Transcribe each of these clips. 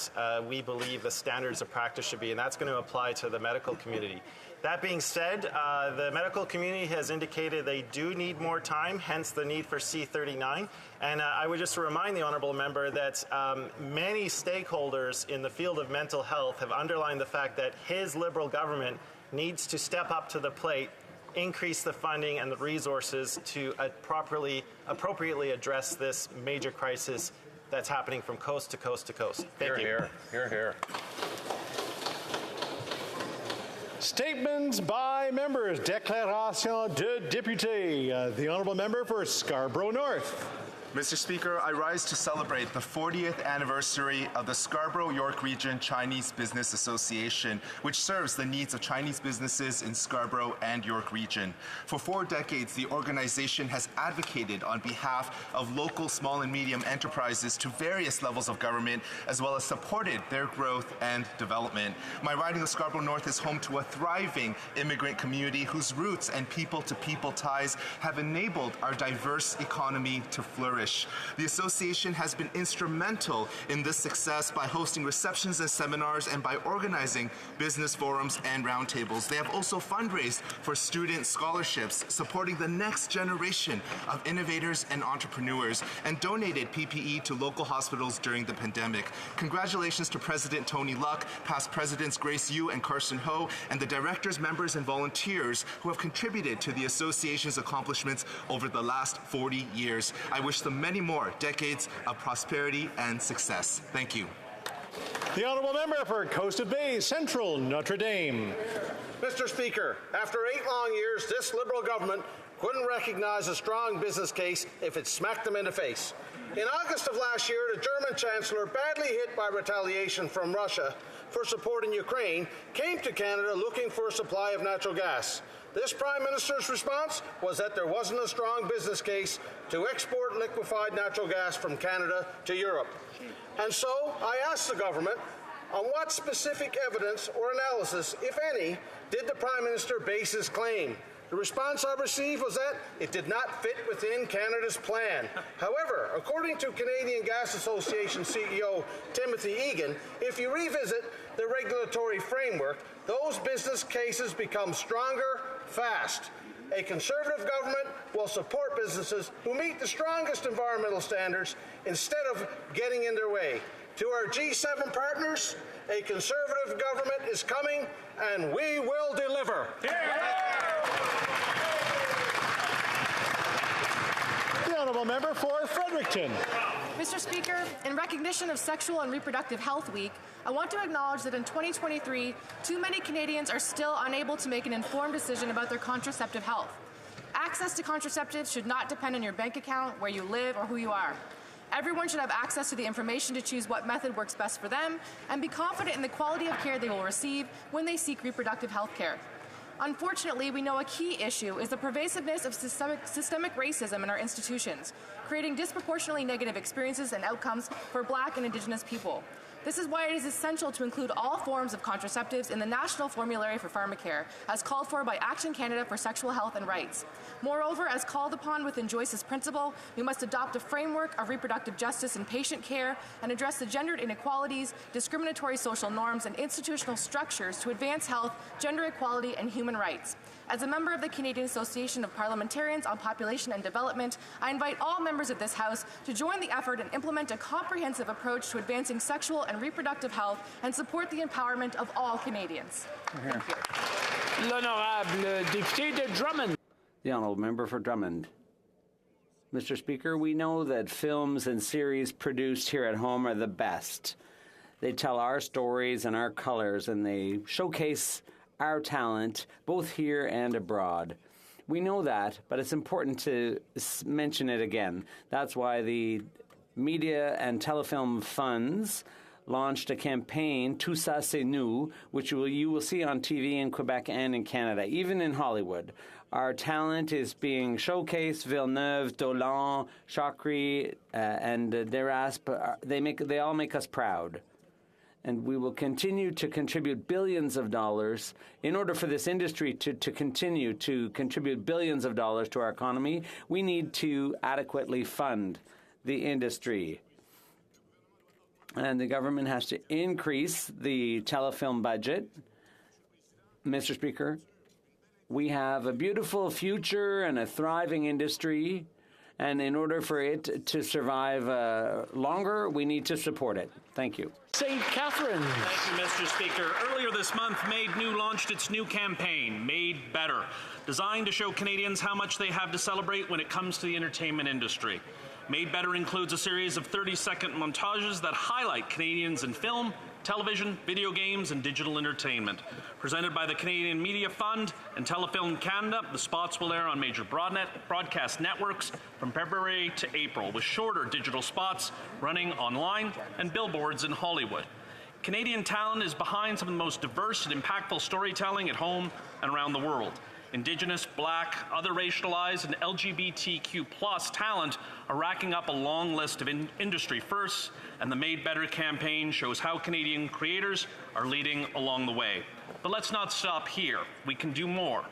what we believe the standards of practice should be, and that's going to apply to the medical community. That being said, the medical community has indicated they do need more time, hence the need for C39. And I would just remind the honourable member that many stakeholders in the field of mental health have underlined the fact that his Liberal government needs to step up to the plate, increase the funding and the resources to appropriately address this major crisis that's happening from coast to coast to coast. Thank you. Hear, hear, hear. Statements by members. Déclaration de député. The honourable member for Scarborough North. Mr. Speaker, I rise to celebrate the 40th anniversary of the Scarborough-York Region Chinese Business Association, which serves the needs of Chinese businesses in Scarborough and York Region. For 4 decades, the organization has advocated on behalf of local small and medium enterprises to various levels of government, as well as supported their growth and development. My riding of Scarborough North is home to a thriving immigrant community whose roots and people-to-people ties have enabled our diverse economy to flourish. The association has been instrumental in this success by hosting receptions and seminars and by organizing business forums and roundtables. They have also fundraised for student scholarships, supporting the next generation of innovators and entrepreneurs, and donated PPE to local hospitals during the pandemic. Congratulations to President Tony Luck, past Presidents Grace Yu and Carson Ho, and the directors, members, and volunteers who have contributed to the association's accomplishments over the last 40 years. I wish them many more decades of prosperity and success. Thank you. The honourable member for Coast of Bay Central, Notre Dame. Mr. Speaker, after 8 long years, this Liberal government couldn't recognize a strong business case if it smacked them in the face. In August of last year, the German Chancellor, badly hit by retaliation from Russia for supporting Ukraine, came to Canada looking for a supply of natural gas. This Prime Minister's response was that there wasn't a strong business case to export liquefied natural gas from Canada to Europe. And so I asked the government, on what specific evidence or analysis, if any, did the Prime Minister base his claim? The response I received was that it did not fit within Canada's plan. However, according to Canadian Gas Association CEO Timothy Egan, if you revisit the regulatory framework, those business cases become stronger fast. A Conservative government will support businesses who meet the strongest environmental standards instead of getting in their way. To our G7 partners, a Conservative government is coming, and we will deliver. The honourable member for Fredericton. Mr. Speaker, in recognition of Sexual and Reproductive Health Week, I want to acknowledge that in 2023, too many Canadians are still unable to make an informed decision about their contraceptive health. Access to contraceptives should not depend on your bank account, where you live, or who you are. Everyone should have access to the information to choose what method works best for them and be confident in the quality of care they will receive when they seek reproductive health care. Unfortunately, we know a key issue is the pervasiveness of systemic racism in our institutions, creating disproportionately negative experiences and outcomes for Black and Indigenous people. This is why it is essential to include all forms of contraceptives in the National Formulary for Pharmacare, as called for by Action Canada for Sexual Health and Rights. Moreover, as called upon within Joyce's principle, we must adopt a framework of reproductive justice in patient care and address the gendered inequalities, discriminatory social norms, and institutional structures to advance health, gender equality, and human rights. As a member of the Canadian Association of Parliamentarians on Population and Development, I invite all members of this House to join the effort and implement a comprehensive approach to advancing sexual and reproductive health and support the empowerment of all Canadians. Thank you. L'honorable député de Drummond. The honourable member for Drummond. Mr. Speaker, we know that films and series produced here at home are the best. They tell our stories and our colours, and they showcase our talent, both here and abroad. We know that, but it's important to mention it again. That's why the Media and Telefilm Funds launched a campaign, Tout ça c'est nous, which you will see on TV in Quebec and in Canada, even in Hollywood. Our talent is being showcased. Villeneuve, Dolan, Chakri, and Deraspe, they all make us proud. And we will continue to contribute billions of dollars. In order for this industry to continue to contribute billions of dollars to our economy, we need to adequately fund the industry. and the government has to increase the telefilm budget. Mr. Speaker, we have a beautiful future and a thriving industry, and in order for it to survive longer, we need to support it. Thank you. St. Catharines. Thank you, Mr. Speaker. Earlier this month, Made New launched its new campaign, Made Better, designed to show Canadians how much they have to celebrate when it comes to the entertainment industry. Made Better includes a series of 30-second montages that highlight Canadians in film, television, video games, and digital entertainment. Presented by the Canadian Media Fund and Telefilm Canada, the spots will air on major broadcast networks from February to April, with shorter digital spots running online and billboards in Hollywood. Canadian talent is behind some of the most diverse and impactful storytelling at home and around the world. Indigenous, Black, other racialized, and LGBTQ+ talent are racking up a long list of industry firsts, and the Made Better campaign shows how Canadian creators are leading along the way. But let's not stop here. We can do more.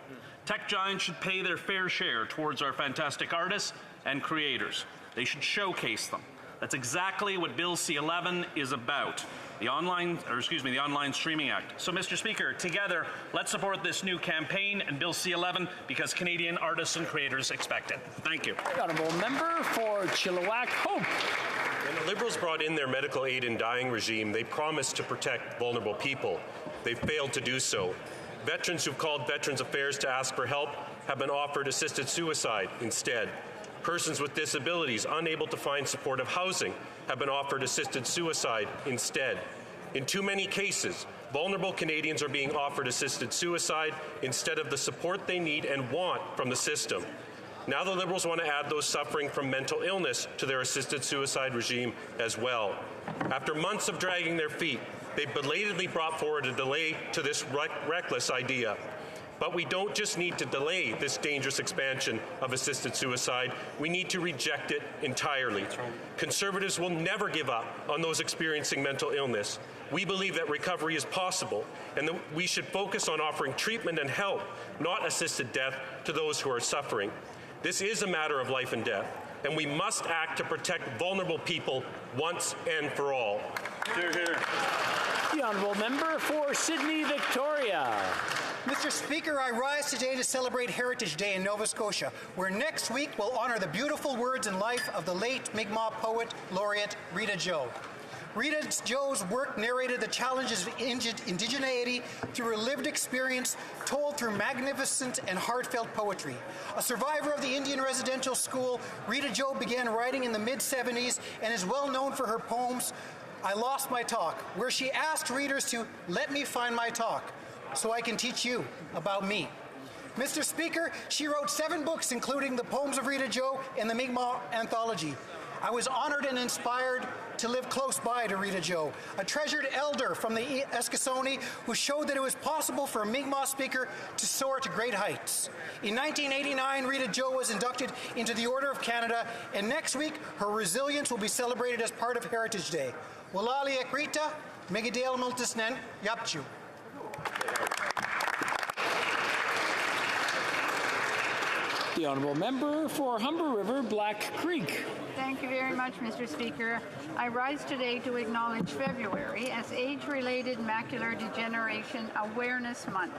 Tech giants should pay their fair share towards our fantastic artists and creators. They should showcase them. That's exactly what Bill C-11 is about. The Online Streaming Act. So, Mr. Speaker, together, let's support this new campaign and Bill C-11 because Canadian artists and creators expect it. Thank you. The honourable member for Chilliwack Hope. When the Liberals brought in their medical aid in dying regime, they promised to protect vulnerable people. They've failed to do so. Veterans who've called Veterans Affairs to ask for help have been offered assisted suicide instead. Persons with disabilities unable to find supportive housing have been offered assisted suicide instead. In too many cases, vulnerable Canadians are being offered assisted suicide instead of the support they need and want from the system. Now the Liberals want to add those suffering from mental illness to their assisted suicide regime as well. After months of dragging their feet, they belatedly brought forward a delay to this reckless idea. But we don't just need to delay this dangerous expansion of assisted suicide, we need to reject it entirely. Conservatives will never give up on those experiencing mental illness. We believe that recovery is possible and that we should focus on offering treatment and help, not assisted death, to those who are suffering. This is a matter of life and death, and we must act to protect vulnerable people once and for all. Hear, hear. The honourable member for Sydney Victoria. Mr. Speaker, I rise today to celebrate Heritage Day in Nova Scotia, where next week we'll honour the beautiful words and life of the late Mi'kmaq poet laureate Rita Joe. Rita Joe's work narrated the challenges of indigeneity through her lived experience, told through magnificent and heartfelt poetry. A survivor of the Indian residential school, Rita Joe began writing in the mid-70s and is well known for her poems, I Lost My Talk, where she asked readers to let me find my talk so I can teach you about me. Mr. Speaker, she wrote 7 books, including the Poems of Rita Joe and the Mi'kmaq Anthology. I was honored and inspired to live close by to Rita Joe, a treasured elder from the Eskasoni who showed that it was possible for a Mi'kmaq speaker to soar to great heights. In 1989, Rita Joe was inducted into the Order of Canada, and next week, her resilience will be celebrated as part of Heritage Day. Walali Ekrita, Megadale Multisnen, Yapchu. The honourable member for Humber River Black Creek. Thank you very much, Mr. Speaker. I rise today to acknowledge February as Age-Related Macular Degeneration Awareness Month.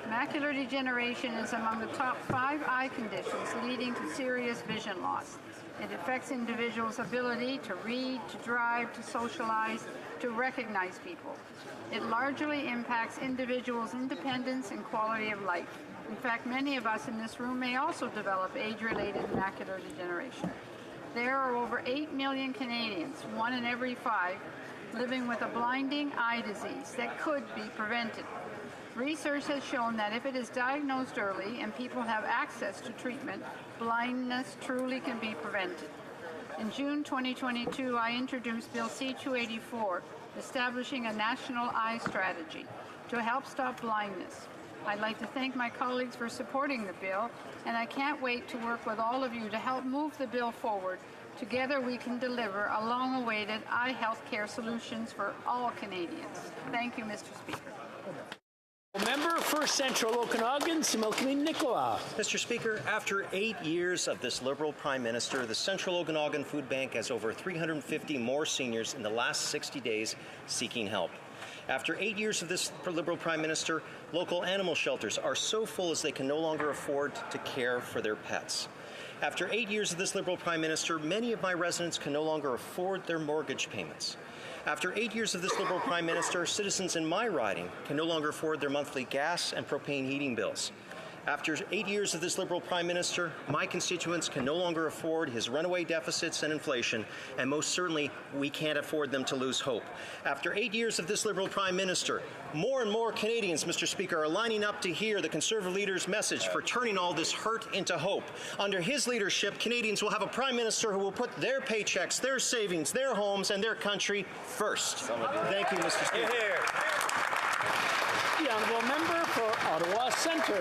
Macular degeneration is among the top 5 eye conditions leading to serious vision loss. It affects individuals' ability to read, to drive, to socialize, to recognize people. It largely impacts individuals' independence and quality of life. In fact, many of us in this room may also develop age-related macular degeneration. There are over 8 million Canadians, 1 in every 5, living with a blinding eye disease that could be prevented. Research has shown that if it is diagnosed early and people have access to treatment, blindness truly can be prevented. In June 2022, I introduced Bill C-284, establishing a national eye strategy to help stop blindness. I'd like to thank my colleagues for supporting the bill, and I can't wait to work with all of you to help move the bill forward. Together we can deliver a long-awaited eye health care solutions for all Canadians. Thank you, Mr. Speaker. Member for Central Okanagan, Similkameen Nicola. Mr. Speaker, after 8 years of this Liberal Prime Minister, the Central Okanagan Food Bank has over 350 more seniors in the last 60 days seeking help. After 8 years of this Liberal Prime Minister, local animal shelters are so full as they can no longer afford to care for their pets. After 8 years of this Liberal Prime Minister, many of my residents can no longer afford their mortgage payments. After 8 years of this Liberal Prime Minister, citizens in my riding can no longer afford their monthly gas and propane heating bills. After 8 years of this Liberal Prime Minister, my constituents can no longer afford his runaway deficits and inflation, and most certainly we can't afford them to lose hope. After 8 years of this Liberal Prime Minister, more and more Canadians, Mr. Speaker, are lining up to hear the Conservative leader's message for turning all this hurt into hope. Under his leadership, Canadians will have a Prime Minister who will put their paychecks, their savings, their homes, and their country first. Thank you, Mr. Speaker. The Honourable Member for Ottawa Centre.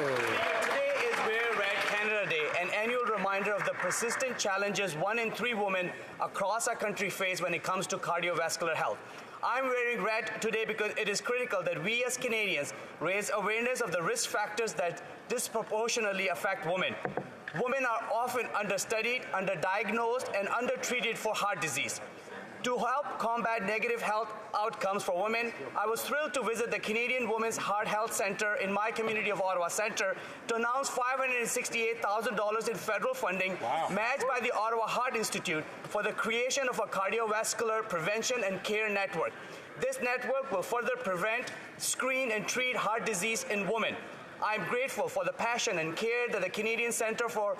Today is Wear Red Canada Day, an annual reminder of the persistent challenges 1 in 3 women across our country face when it comes to cardiovascular health. I'm wearing red today because it is critical that we as Canadians raise awareness of the risk factors that disproportionately affect women. Women are often understudied, underdiagnosed, and undertreated for heart disease. To help combat negative health outcomes for women, I was thrilled to visit the Canadian Women's Heart Health Centre in my community of Ottawa Centre to announce $568,000 in federal funding matched by the Ottawa Heart Institute for the creation of a cardiovascular prevention and care network. This network will further prevent, screen, and treat heart disease in women. I'm grateful for the passion and care that the Canadian Centre for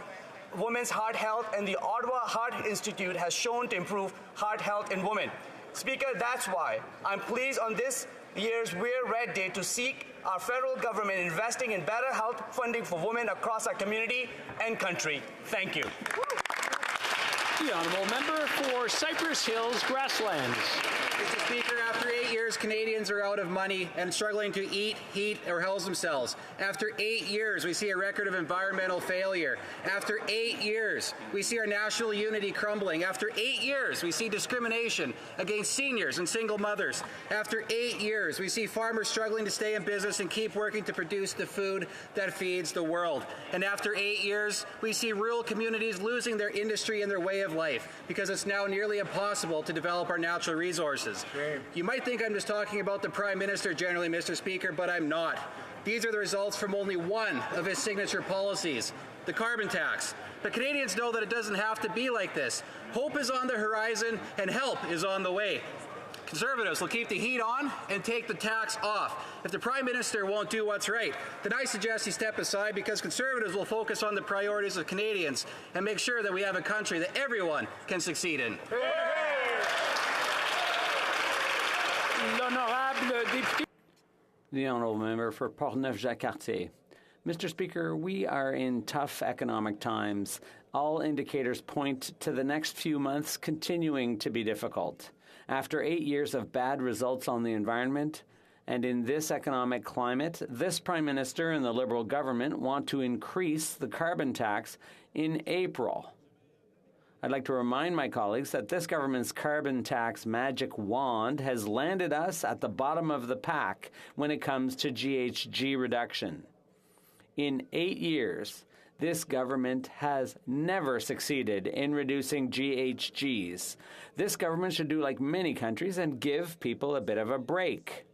Women's Heart Health and the Ottawa Heart Institute has shown to improve heart health in women. Speaker, that's why I'm pleased on this year's Wear Red Day to seek our federal government investing in better health funding for women across our community and country. Thank you. The Honourable Member for Cypress Hills Grasslands. Mr. Speaker, after 8 years, Canadians are out of money and struggling to eat, heat, or house themselves. After 8 years, we see a record of environmental failure. After 8 years, we see our national unity crumbling. After 8 years, we see discrimination against seniors and single mothers. After 8 years, we see farmers struggling to stay in business and keep working to produce the food that feeds the world. And after 8 years, we see rural communities losing their industry and their way of life because it's now nearly impossible to develop our natural resources. You might think I'm just talking about the Prime Minister generally, Mr. Speaker, but I'm not. These are the results from only one of his signature policies, the carbon tax. But Canadians know that it doesn't have to be like this. Hope is on the horizon and help is on the way. Conservatives will keep the heat on and take the tax off. If the Prime Minister won't do what's right, then I suggest he step aside because Conservatives will focus on the priorities of Canadians and make sure that we have a country that everyone can succeed in. The Honourable Member for Portneuf-Jacques-Cartier. Mr. Speaker, we are in tough economic times. All indicators point to the next few months continuing to be difficult. After 8 years of bad results on the environment, and in this economic climate, this Prime Minister and the Liberal government want to increase the carbon tax in April. I'd like to remind my colleagues that this government's carbon tax magic wand has landed us at the bottom of the pack when it comes to GHG reduction. In 8 years, this government has never succeeded in reducing GHGs. This government should do like many countries and give people a bit of a break.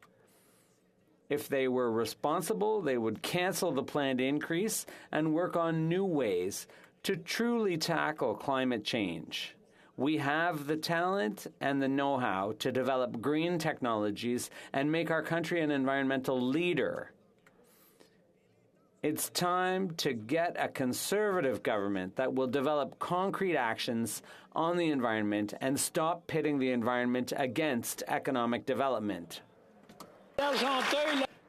If they were responsible, they would cancel the planned increase and work on new ways to truly tackle climate change. We have the talent and the know-how to develop green technologies and make our country an environmental leader. It's time to get a Conservative government that will develop concrete actions on the environment and stop pitting the environment against economic development.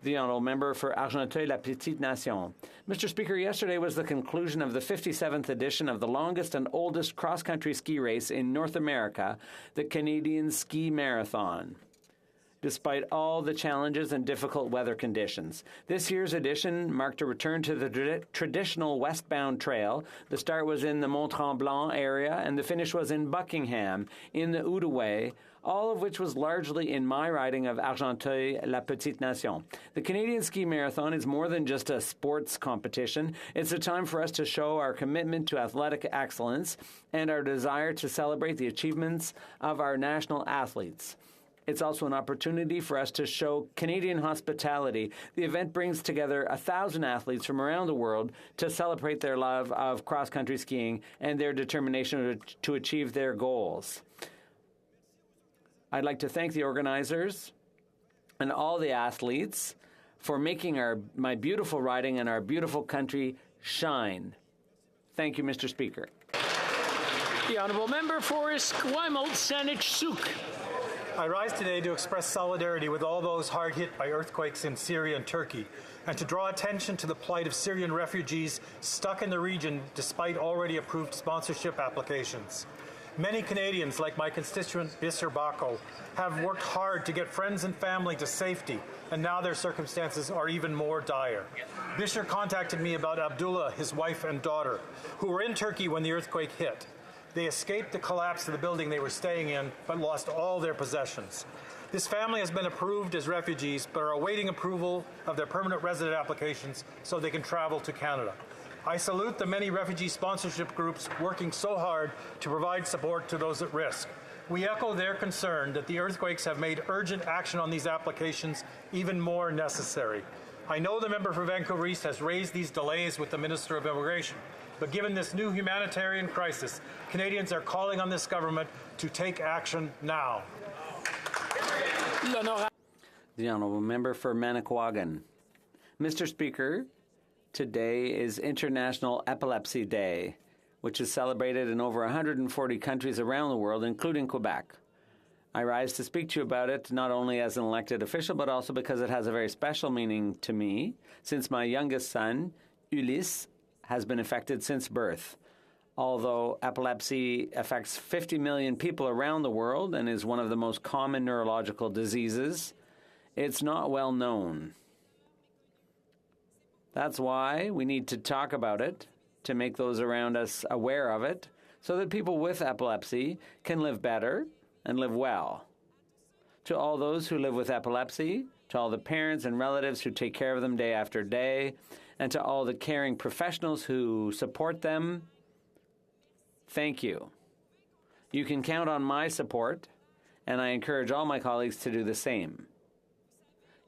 The Honourable Member for Argenteuil-La-Petite-Nation. Mr. Speaker, yesterday was the conclusion of the 57th edition of the longest and oldest cross-country ski race in North America, the Canadian Ski Marathon. despite all the challenges and difficult weather conditions. This year's edition marked a return to the traditional westbound trail. The start was in the Mont-Tremblant area, and the finish was in Buckingham, in the Outaouais, all of which was largely in my riding of Argenteuil-La Petite Nation. The Canadian Ski Marathon is more than just a sports competition. It's a time for us to show our commitment to athletic excellence and our desire to celebrate the achievements of our national athletes. It's also an opportunity for us to show Canadian hospitality. The event brings together 1,000 athletes from around the world to celebrate their love of cross-country skiing and their determination to achieve their goals. I'd like to thank the organizers and all the athletes for making my beautiful riding and our beautiful country shine. Thank you, Mr. Speaker. The Honourable Member for Esquimalt-Saanich-Sooke. I rise today to express solidarity with all those hard hit by earthquakes in Syria and Turkey, and to draw attention to the plight of Syrian refugees stuck in the region despite already approved sponsorship applications. Many Canadians, like my constituent Bisser Bako, have worked hard to get friends and family to safety, and now their circumstances are even more dire. Bisser contacted me about Abdullah, his wife and daughter, who were in Turkey when the earthquake hit. They escaped the collapse of the building they were staying in, but lost all their possessions. This family has been approved as refugees, but are awaiting approval of their permanent resident applications so they can travel to Canada. I salute the many refugee sponsorship groups working so hard to provide support to those at risk. We echo their concern that the earthquakes have made urgent action on these applications even more necessary. I know the member for Vancouver East has raised these delays with the Minister of Immigration, but given this new humanitarian crisis, Canadians are calling on this government to take action now. The Honourable Member for Manicouagan. Mr. Speaker, today is International Epilepsy Day, which is celebrated in over 140 countries around the world, including Quebec. I rise to speak to you about it not only as an elected official, but also because it has a very special meaning to me, since my youngest son, Ulysse, has been affected since birth. Although epilepsy affects 50 million people around the world and is one of the most common neurological diseases, it's not well known. That's why we need to talk about it, to make those around us aware of it, so that people with epilepsy can live better and live well. To all those who live with epilepsy, to all the parents and relatives who take care of them day after day, and to all the caring professionals who support them, thank you. You can count on my support, and I encourage all my colleagues to do the same.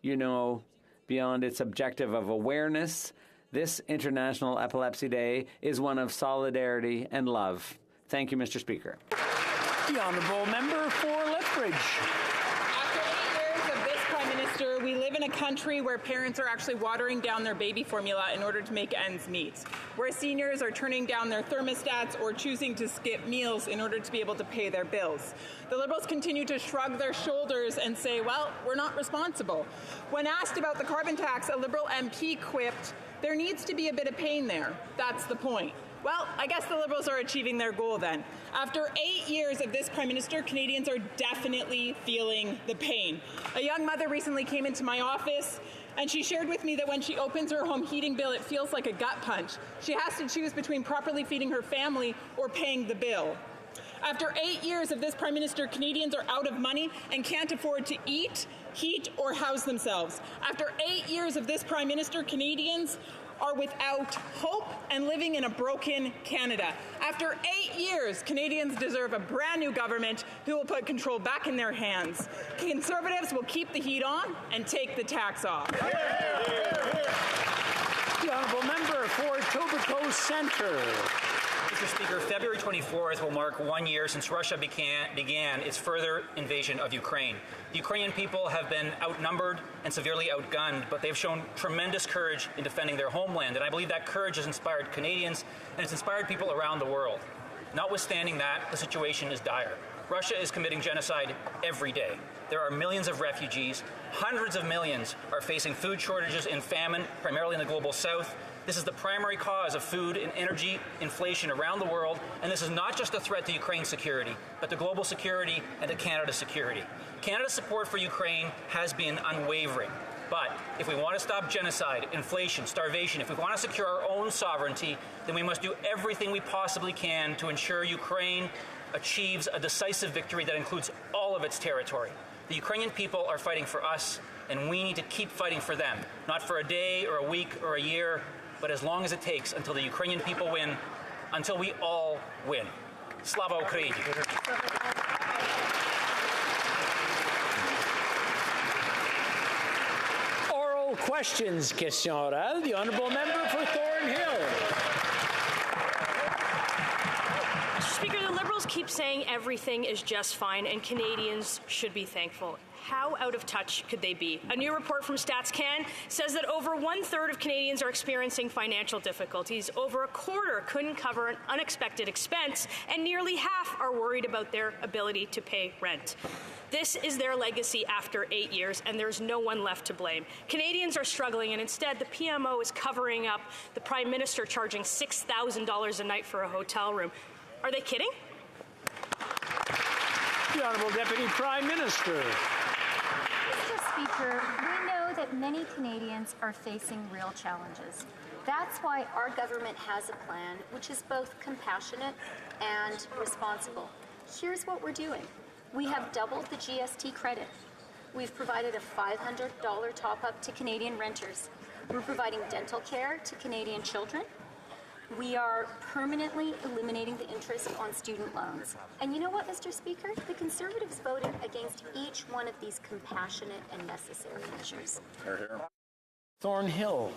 You know, beyond its objective of awareness, this International Epilepsy Day is one of solidarity and love. Thank you, Mr. Speaker. The Honourable Member for Lethbridge. After 8 years of this Prime Minister, we live in a country where parents are actually watering down their baby formula in order to make ends meet, where seniors are turning down their thermostats or choosing to skip meals in order to be able to pay their bills. The Liberals continue to shrug their shoulders and say, well, we're not responsible. When asked about the carbon tax, a Liberal MP quipped, there needs to be a bit of pain there. That's the point. Well, I guess the Liberals are achieving their goal then. After 8 years of this Prime Minister, Canadians are definitely feeling the pain. A young mother recently came into my office and she shared with me that when she opens her home heating bill, it feels like a gut punch. She has to choose between properly feeding her family or paying the bill. After 8 years of this Prime Minister, Canadians are out of money and can't afford to eat, heat, or house themselves. After 8 years of this Prime Minister, Canadians are without hope and living in a broken Canada. After 8 years, Canadians deserve a brand new government who will put control back in their hands. Conservatives will keep the heat on and take the tax off. The Honourable Member for Etobicoke Centre. Mr. Speaker, February 24th will mark 1 year since Russia began its further invasion of Ukraine. The Ukrainian people have been outnumbered and severely outgunned, but they've shown tremendous courage in defending their homeland, and I believe that courage has inspired Canadians and it's inspired people around the world. Notwithstanding that, the situation is dire. Russia is committing genocide every day. There are millions of refugees. Hundreds of millions are facing food shortages and famine, primarily in the global south. This is the primary cause of food and energy inflation around the world, and this is not just a threat to Ukraine's security, but to global security and to Canada's security. Canada's support for Ukraine has been unwavering. But if we want to stop genocide, inflation, starvation, if we want to secure our own sovereignty, then we must do everything we possibly can to ensure Ukraine achieves a decisive victory that includes all of its territory. The Ukrainian people are fighting for us, and we need to keep fighting for them, not for a day or a week or a year, but as long as it takes until the Ukrainian people win, until we all win. Slava Ukraini! Oral questions, question orale. The honourable member for Thornhill. Mr. Speaker, the Liberals keep saying everything is just fine and Canadians should be thankful. How out of touch could they be? A new report from StatsCan says that over 1/3 of Canadians are experiencing financial difficulties, over a quarter couldn't cover an unexpected expense, and nearly half are worried about their ability to pay rent. This is their legacy after 8 years, and there's no one left to blame. Canadians are struggling, and instead the PMO is covering up the Prime Minister charging $6,000 a night for a hotel room. Are they kidding? The Honourable Deputy Prime Minister. Mr. Speaker, we know that many Canadians are facing real challenges. That's why our government has a plan which is both compassionate and responsible. Here's what we're doing. We have doubled the GST credit. We've provided a $500 top-up to Canadian renters. We're providing dental care to Canadian children. We are permanently eliminating the interest on student loans. And you know what, Mr. Speaker? The Conservatives voted against each one of these compassionate and necessary measures. Thornhill.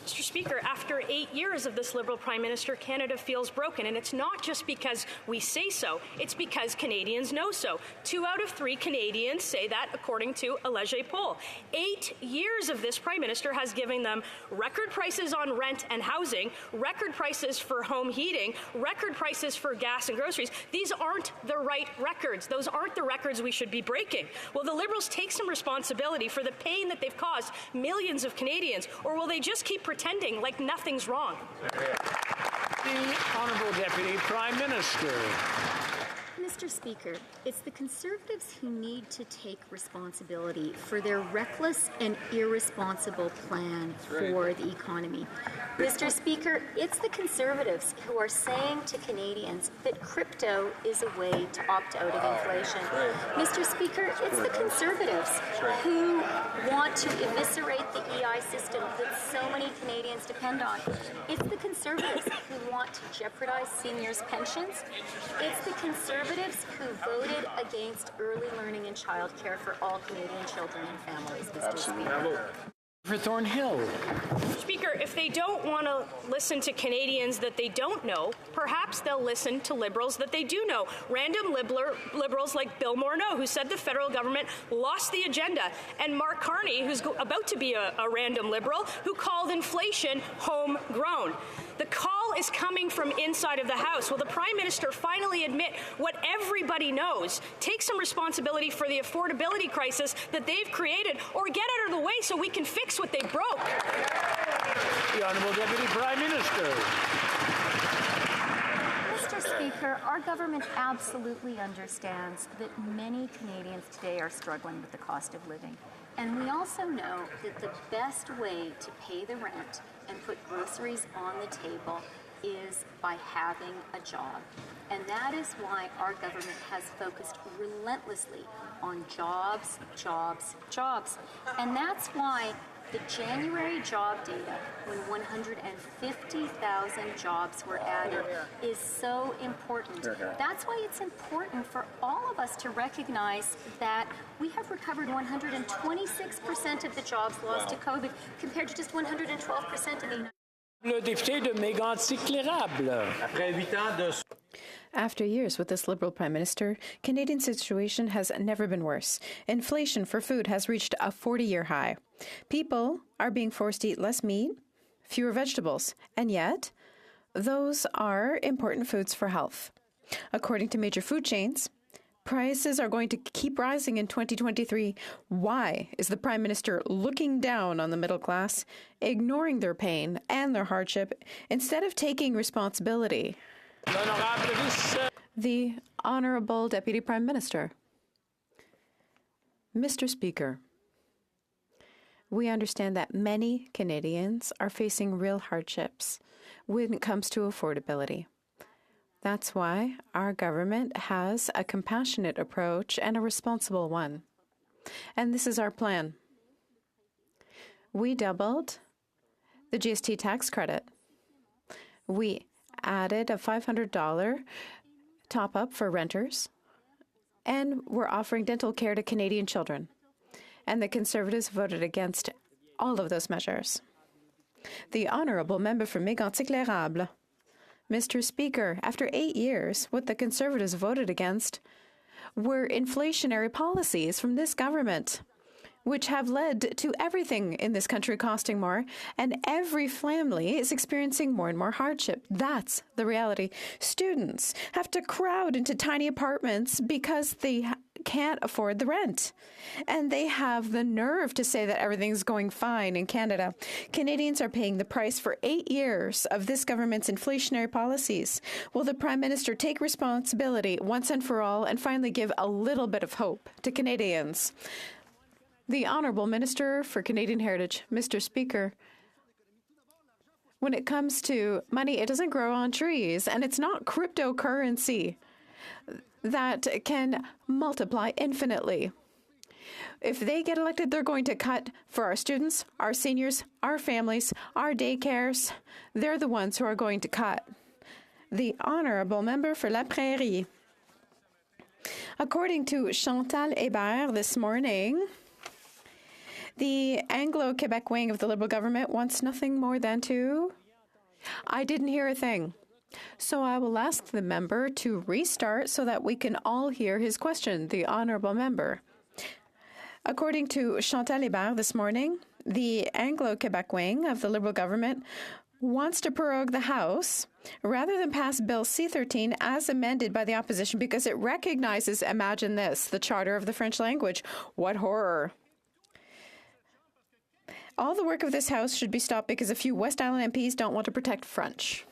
Mr. Speaker, after 8 years of this Liberal Prime Minister, Canada feels broken, and it's not just because we say so, it's because Canadians know so. 2 out of 3 Canadians say that, according to a Leger poll. 8 years of this Prime Minister has given them record prices on rent and housing, record prices for home heating, record prices for gas and groceries. These aren't the right records. Those aren't the records we should be breaking. Will the Liberals take some responsibility for the pain that they've caused millions of Canadians, or will they just keep pretending like nothing's wrong? The Honourable Deputy Prime Minister. Mr. Speaker, it's the Conservatives who need to take responsibility for their reckless and irresponsible plan for the economy. Mr. Speaker, it's the Conservatives who are saying to Canadians that crypto is a way to opt out of inflation. Mr. Speaker, it's the Conservatives who want to eviscerate the EI system that so many Canadians depend on. It's the Conservatives who want to jeopardize seniors' pensions. It's the Conservatives who voted against early learning and childcare for all Canadian children and families, Mr. Speaker. For Thornhill. Speaker, if they don't want to listen to Canadians that they don't know, perhaps they'll listen to Liberals that they do know. Random Liberals like Bill Morneau, who said the federal government lost the agenda, and Mark Carney, who's about to be a random Liberal, who called inflation homegrown. The call is coming from inside of the House. Will the Prime Minister finally admit what everybody knows, take some responsibility for the affordability crisis that they've created, or get out of the way so we can fix what they broke? The Honourable Deputy Prime Minister. Mr. Speaker, our government absolutely understands that many Canadians today are struggling with the cost of living. And we also know that the best way to pay the rent and put groceries on the table is by having a job. And that is why our government has focused relentlessly on jobs, jobs, jobs. And that's why the January job data, when 150,000 jobs were added, is so important. That's why it's important for all of us to recognize that we have recovered 126% of the jobs lost to COVID, compared to just 112% in the United States. Le député de Mégantic-L'Érable. After years with this Liberal Prime Minister, Canadian situation has never been worse. Inflation for food has reached a 40-year high. People are being forced to eat less meat, fewer vegetables, and yet those are important foods for health. According to major food chains, Prices are going to keep rising in 2023. Why is the Prime Minister looking down on the middle class, ignoring their pain and their hardship, instead of taking responsibility? The Honourable Deputy Prime Minister. Mr. Speaker, we understand that many Canadians are facing real hardships when it comes to affordability. That's why our government has a compassionate approach and a responsible one. And this is our plan. We doubled the GST tax credit. We added a $500 top-up for renters, and we're offering dental care to Canadian children. And the Conservatives voted against all of those measures. The Honourable Member for Mégantic-l'Érable. Mr. Speaker, after 8 years, what the Conservatives voted against were inflationary policies from this government, which have led to everything in this country costing more, and every family is experiencing more and more hardship. That's the reality. Students have to crowd into tiny apartments because they can't afford the rent. And they have the nerve to say that everything's going fine in Canada. Canadians are paying the price for 8 years of this government's inflationary policies. Will the Prime Minister take responsibility once and for all and finally give a little bit of hope to Canadians? The Honourable Minister for Canadian Heritage. Mr. Speaker, when it comes to money, it doesn't grow on trees, and it's not cryptocurrency that can multiply infinitely. If they get elected, they're going to cut for our students, our seniors, our families, our daycares. They're the ones who are going to cut. The Honourable Member for La Prairie. According to Chantal Hébert this morning, the Anglo-Quebec wing of the Liberal government wants nothing more than to... I didn't hear a thing. So I will ask the member to restart so that we can all hear his question, the Honourable Member. According to Chantal Hébert this morning, the Anglo-Quebec wing of the Liberal government wants to prorogue the House rather than pass Bill C-13 as amended by the opposition because it recognizes, imagine this, the Charter of the French language. What horror. All the work of this House should be stopped because a few West Island MPs don't want to protect French.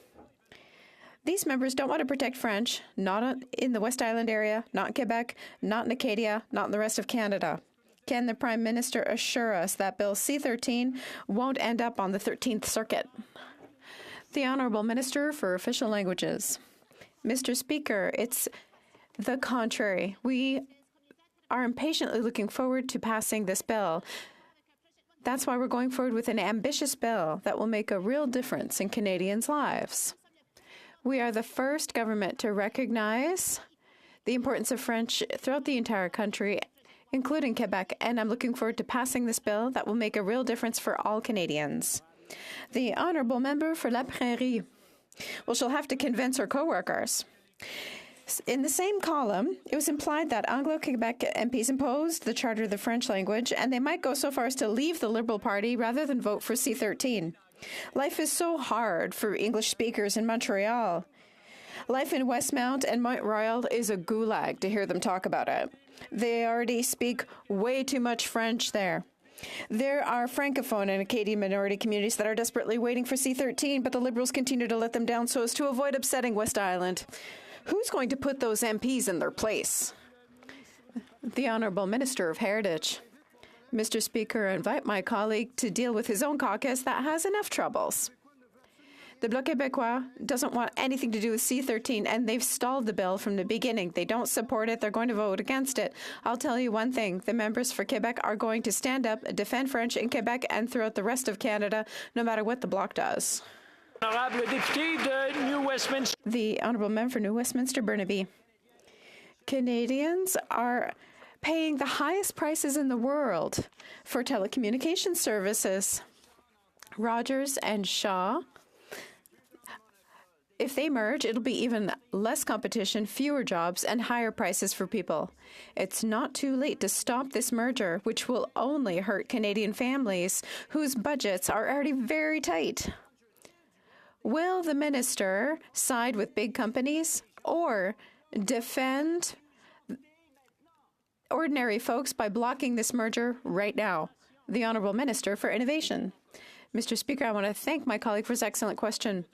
These members don't want to protect French, not in the West Island area, not in Quebec, not in Acadia, not in the rest of Canada. Can the Prime Minister assure us that Bill C-13 won't end up on the 13th Circuit? The Honourable Minister for Official Languages. Mr. Speaker, it's the contrary. We are impatiently looking forward to passing this bill. That's why we're going forward with an ambitious bill that will make a real difference in Canadians' lives. We are the first government to recognize the importance of French throughout the entire country, including Quebec, and I'm looking forward to passing this bill that will make a real difference for all Canadians. The Honourable Member for La Prairie. Well, she'll have to convince her co-workers. In the same column, it was implied that Anglo-Quebec MPs imposed the Charter of the French language, and they might go so far as to leave the Liberal Party rather than vote for C-13. Life is so hard for English speakers in Montreal. Life in Westmount and Mount Royal is a gulag to hear them talk about it. They already speak way too much French there. There are Francophone and Acadian minority communities that are desperately waiting for C-13, but the Liberals continue to let them down so as to avoid upsetting West Island. Who's going to put those MPs in their place? The Honourable Minister of Heritage. Mr. Speaker, I invite my colleague to deal with his own caucus that has enough troubles. The Bloc Québécois doesn't want anything to do with C-13, and they've stalled the bill from the beginning. They don't support it. They're going to vote against it. I'll tell you one thing. The members for Quebec are going to stand up, defend French in Quebec and throughout the rest of Canada, no matter what the Bloc does. The Honourable Member for New Westminster, Burnaby. Canadians are paying the highest prices in the world for telecommunication services. Rogers and Shaw, if they merge, it'll be even less competition, fewer jobs, and higher prices for people. It's not too late to stop this merger, which will only hurt Canadian families whose budgets are already very tight. Will the minister side with big companies or defend ordinary folks by blocking this merger right now? The Honourable Minister for Innovation. Mr. Speaker, I want to thank my colleague for his excellent question.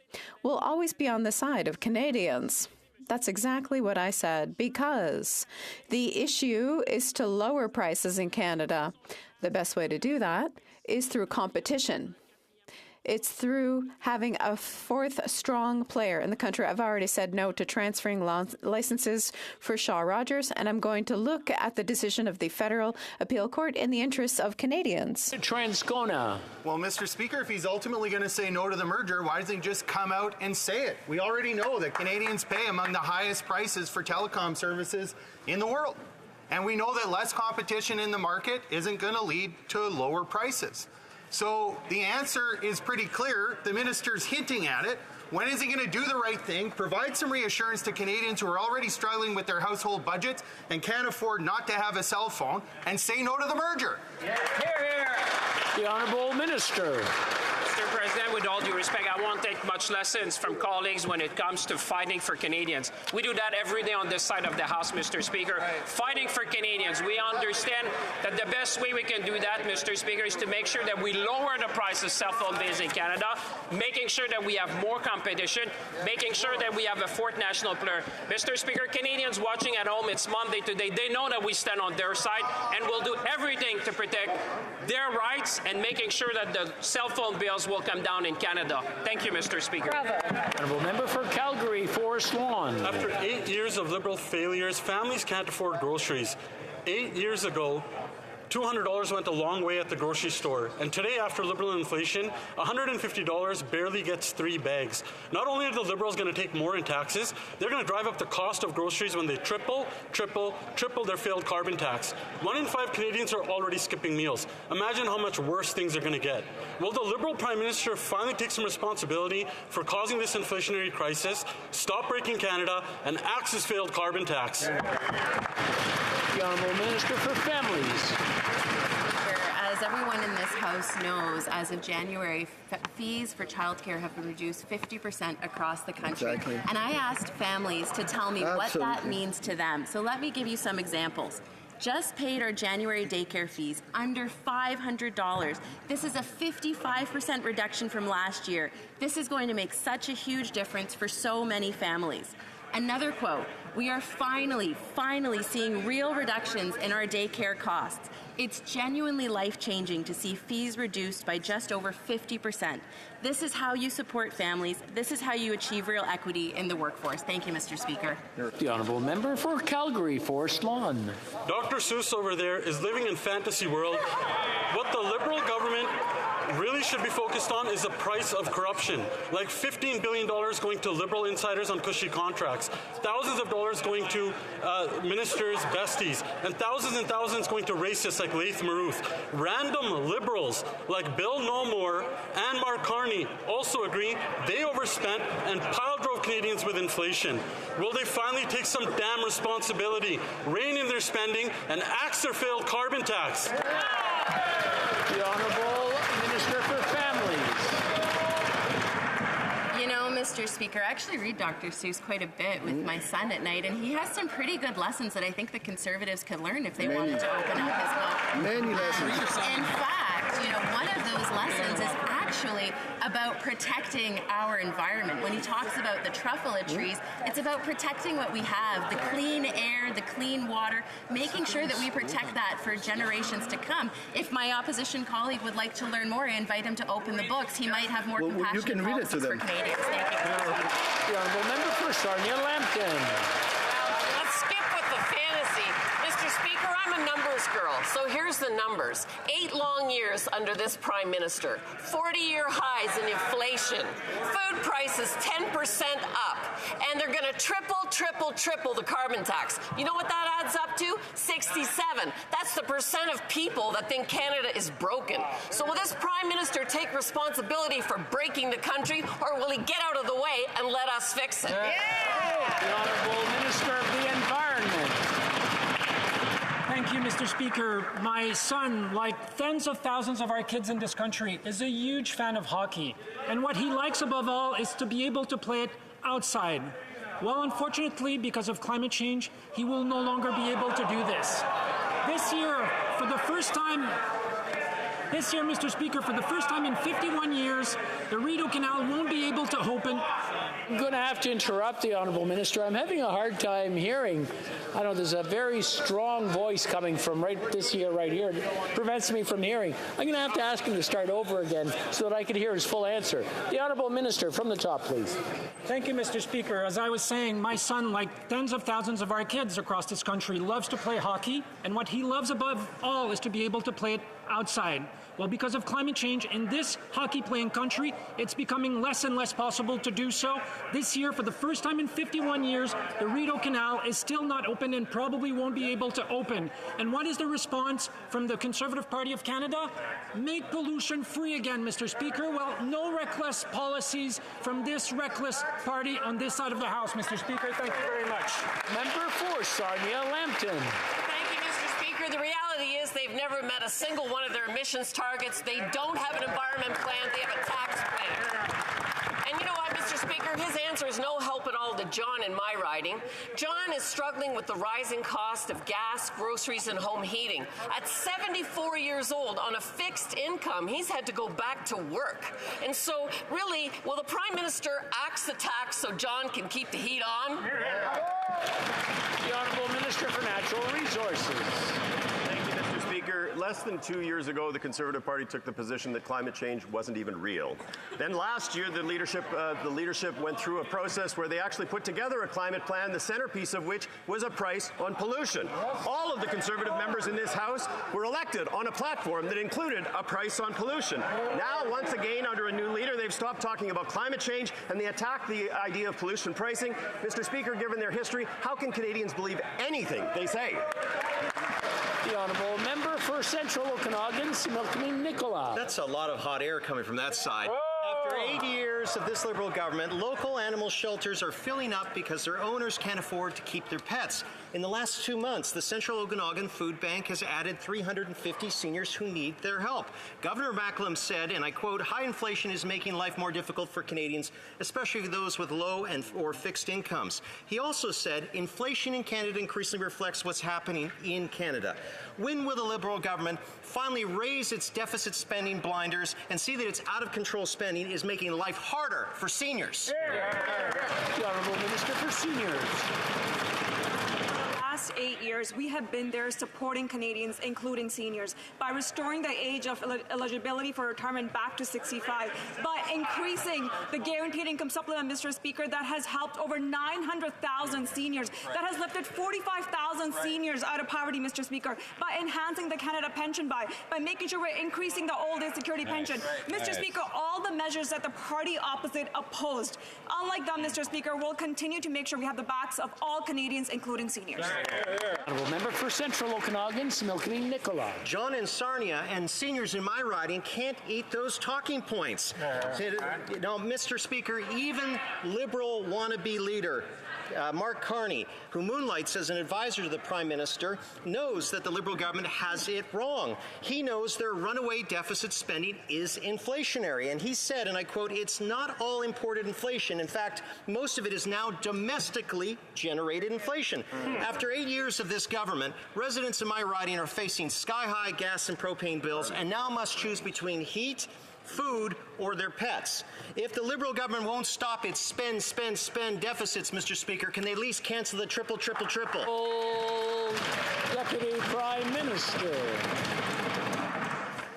We'll always be on the side of Canadians. That's exactly what I said, because the issue is to lower prices in Canada. The best way to do that is through competition. It's through having a fourth strong player in the country. I've already said no to transferring licenses for Shaw Rogers, and I'm going to look at the decision of the Federal Appeal Court in the interests of Canadians. Transcona. Well, Mr. Speaker, if he's ultimately going to say no to the merger, why doesn't he just come out and say it? We already know that Canadians pay among the highest prices for telecom services in the world. And we know that less competition in the market isn't going to lead to lower prices. So the answer is pretty clear. The minister's hinting at it. When is he going to do the right thing, provide some reassurance to Canadians who are already struggling with their household budgets and can't afford not to have a cell phone, and say no to the merger? Hear, hear. The Honourable Minister. Mr. President, with all due respect, I won't take much lessons from colleagues when it comes to fighting for Canadians. We do that every day on this side of the House, Mr. Speaker. Right. Fighting for Canadians. We understand that the best way we can do that, Mr. Speaker, is to make sure that we lower the price of cell phone bills in Canada, making sure that we have more competition, making sure that we have a fourth national player. Mr. Speaker, Canadians watching at home, it's Monday today. They know that we stand on their side, and we'll do everything to protect their rights and making sure that the cell phone bills will come down in Canada. Thank you, Mr. Speaker. Bravo. Honourable Member for Calgary, Forest Lawn. After 8 years of Liberal failures, families can't afford groceries. 8 years ago, $200 went a long way at the grocery store. And today, after Liberal inflation, $150 barely gets 3 bags. Not only are the Liberals going to take more in taxes, they're going to drive up the cost of groceries when they triple their failed carbon tax. 1 in 5 Canadians are already skipping meals. Imagine how much worse things are going to get. Will the Liberal Prime Minister finally take some responsibility for causing this inflationary crisis, stop breaking Canada, and axe his failed carbon tax? The Honourable Minister for Families. As everyone in this House knows, as of January, fees for childcare have been reduced 50% across the country. Exactly. And I asked families to tell me what that means to them. So let me give you some examples. Just paid our January daycare fees, under $500. This is a 55% reduction from last year. This is going to make such a huge difference for so many families. Another quote, we are finally seeing real reductions in our daycare costs. It's genuinely life-changing to see fees reduced by just over 50%. This is how you support families. This is how you achieve real equity in the workforce. Thank you, Mr. Speaker. The Honourable Member for Calgary, Forest Lawn. Dr. Seuss over there is living in fantasy world. What the Liberal government really should be focused on is the price of corruption, like $15 billion going to Liberal insiders on cushy contracts, thousands of dollars going to ministers' besties, and thousands going to racists like Laith Maruth. Random Liberals like Bill Knowmore and Mark Carney also agree they overspent and pile-drove Canadians with inflation. Will they finally take some damn responsibility, rein in their spending, and axe their failed carbon tax? The Honourable Minister for Families. You know, Mr. Speaker, I actually read Dr. Seuss quite a bit with my son at night, and he has some pretty good lessons that I think the Conservatives could learn if they wanted to open up his book. Many lessons. In fact, you know, one of those lessons is actually about protecting our environment. When he talks about the truffula trees, it's about protecting what we have, the clean air, the clean water, making sure that we protect that for generations to come. If my opposition colleague would like to learn more, I invite him to open the books. He might have more compassionate policies for Canadians. Thank you. The Honourable Member for Sarnia-Lambton. Let's skip with the fantasy. Mr. Speaker, I'm a numbers girl, so here's the numbers. 8 long years under this Prime Minister, 40-year highs in inflation, food prices 10% up, and they're going to triple the carbon tax. You know what that adds up to? 67. That's the percent of people that think Canada is broken. So will this Prime Minister take responsibility for breaking the country, or will he get out of the way and let us fix it? Yeah. The Honourable Minister of the Environment. Thank you, Mr. Speaker. My son, like tens of thousands of our kids in this country, is a huge fan of hockey. And what he likes above all is to be able to play it outside. Well, unfortunately, because of climate change, he will no longer be able to do this. This year, for the first time, Mr. Speaker, for the first time in 51 years, the Rideau Canal won't be able to open. I'm going to have to interrupt the Honourable Minister. I'm having a hard time hearing. I don't know, there's a very strong voice coming from right here. It prevents me from hearing. I'm going to have to ask him to start over again so that I can hear his full answer. The Honourable Minister, from the top, please. Thank you, Mr. Speaker. As I was saying, my son, like tens of thousands of our kids across this country, loves to play hockey, and what he loves above all is to be able to play it outside. Well, because of climate change in this hockey-playing country, it's becoming less and less possible to do so. This year, for the first time in 51 years, the Rideau Canal is still not open and probably won't be able to open. And what is the response from the Conservative Party of Canada? Make pollution free again, Mr. Speaker. Well, no reckless policies from this reckless party on this side of the House, Mr. Speaker. Thank you very much. Member for Sarnia Lambton. Thank you, Mr. Speaker. The reality is they've never met a single one of their emissions targets. They don't have an environment plan. They have a tax plan. And you know what, Mr. Speaker? His answer is no help at all to John in my riding. John is struggling with the rising cost of gas, groceries, and home heating. At 74 years old, on a fixed income, he's had to go back to work. And so, really, will the Prime Minister axe the tax so John can keep the heat on? The Honourable Minister for Natural Resources. Speaker, less than 2 years ago, the Conservative Party took the position that climate change wasn't even real. Then last year, the leadership went through a process where they actually put together a climate plan, the centerpiece of which was a price on pollution. All of the Conservative members in this House were elected on a platform that included a price on pollution. Now, once again, under a new leader, they've stopped talking about climate change and they attack the idea of pollution pricing. Mr. Speaker, given their history, how can Canadians believe anything they say? The Honourable Member for Central Okanagan, Similkameen Nicola. That's a lot of hot air coming from that side. After 8 years of this Liberal government, local animal shelters are filling up because their owners can't afford to keep their pets. In the last 2 months, the Central Okanagan Food Bank has added 350 seniors who need their help. Governor Macklem said, and I quote, "High inflation is making life more difficult for Canadians, especially those with low or fixed incomes." He also said, "Inflation in Canada increasingly reflects what's happening in Canada." When will the Liberal government finally raise its deficit spending blinders and see that its out-of-control spending is making life harder for seniors? The Honourable Minister for Seniors. Last 8 years, we have been there supporting Canadians, including seniors, by restoring the age of eligibility for retirement back to 65, by increasing the guaranteed income supplement, Mr. Speaker, that has helped over 900,000 seniors, that has lifted 45,000 seniors out of poverty, Mr. Speaker, by enhancing the Canada pension by making sure we're increasing the old age security pension. Mr. Speaker, all the measures that the party opposite opposed, unlike them, Mr. Speaker, will continue to make sure we have the backs of all Canadians, including seniors. Honourable Member for Central Okanagan, Similkameen Nicola. John in Sarnia and seniors in my riding can't eat those talking points. You know, Mr. Speaker, even Liberal wannabe leader Mark Carney, who moonlights as an advisor to the Prime Minister, knows that the Liberal government has it wrong. He knows their runaway deficit spending is inflationary. And he said, and I quote, "It's not all imported inflation. In fact, most of it is now domestically generated inflation." After 8 years of this government, residents in my riding are facing sky-high gas and propane bills and now must choose between heat, food, or their pets. If the Liberal government won't stop its spend deficits, Mr. Speaker, can they at least cancel the triple? Deputy Prime Minister.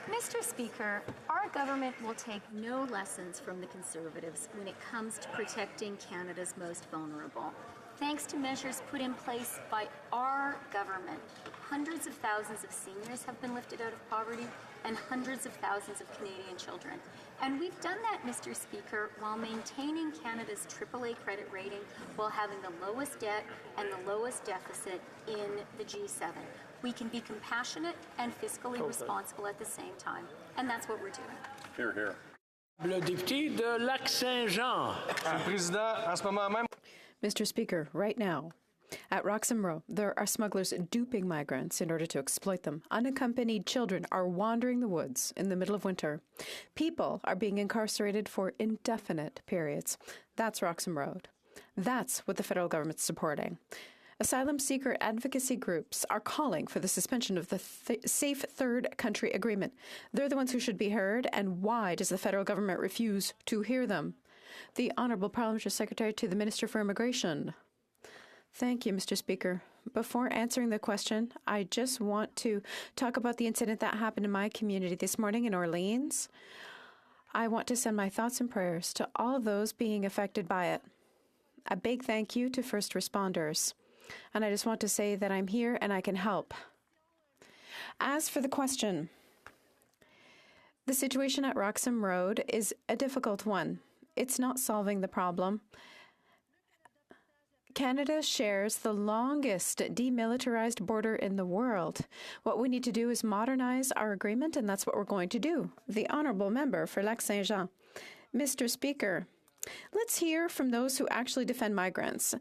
Mr. Speaker, our government will take no lessons from the Conservatives when it comes to protecting Canada's most vulnerable. Thanks to measures put in place by our government, hundreds of thousands of seniors have been lifted out of poverty and hundreds of thousands of Canadian children. And we've done that, Mr. Speaker, while maintaining Canada's AAA credit rating, while having the lowest debt and the lowest deficit in the G7. We can be compassionate and fiscally responsible at the same time. And that's what we're doing. Hear, hear. Le député de Lac-Saint-Jean. Mr. Speaker, right now, at Roxham Row, there are smugglers duping migrants in order to exploit them. Unaccompanied children are wandering the woods in the middle of winter. People are being incarcerated for indefinite periods. That's Roxham Road. That's what the federal government's supporting. Asylum seeker advocacy groups are calling for the suspension of the Safe Third Country Agreement. They're the ones who should be heard, and why does the federal government refuse to hear them? The Honourable Parliamentary Secretary to the Minister for Immigration. Thank you, Mr. Speaker. Before answering the question, I just want to talk about the incident that happened in my community this morning in Orleans. I want to send my thoughts and prayers to all those being affected by it. A big thank you to first responders. And I just want to say that I'm here and I can help. As for the question, the situation at Roxham Road is a difficult one. It's not solving the problem. Canada shares the longest demilitarized border in the world. What we need to do is modernize our agreement, and that's what we're going to do. The Honourable Member for Lac-Saint-Jean. Mr. Speaker, let's hear from those who actually defend migrants.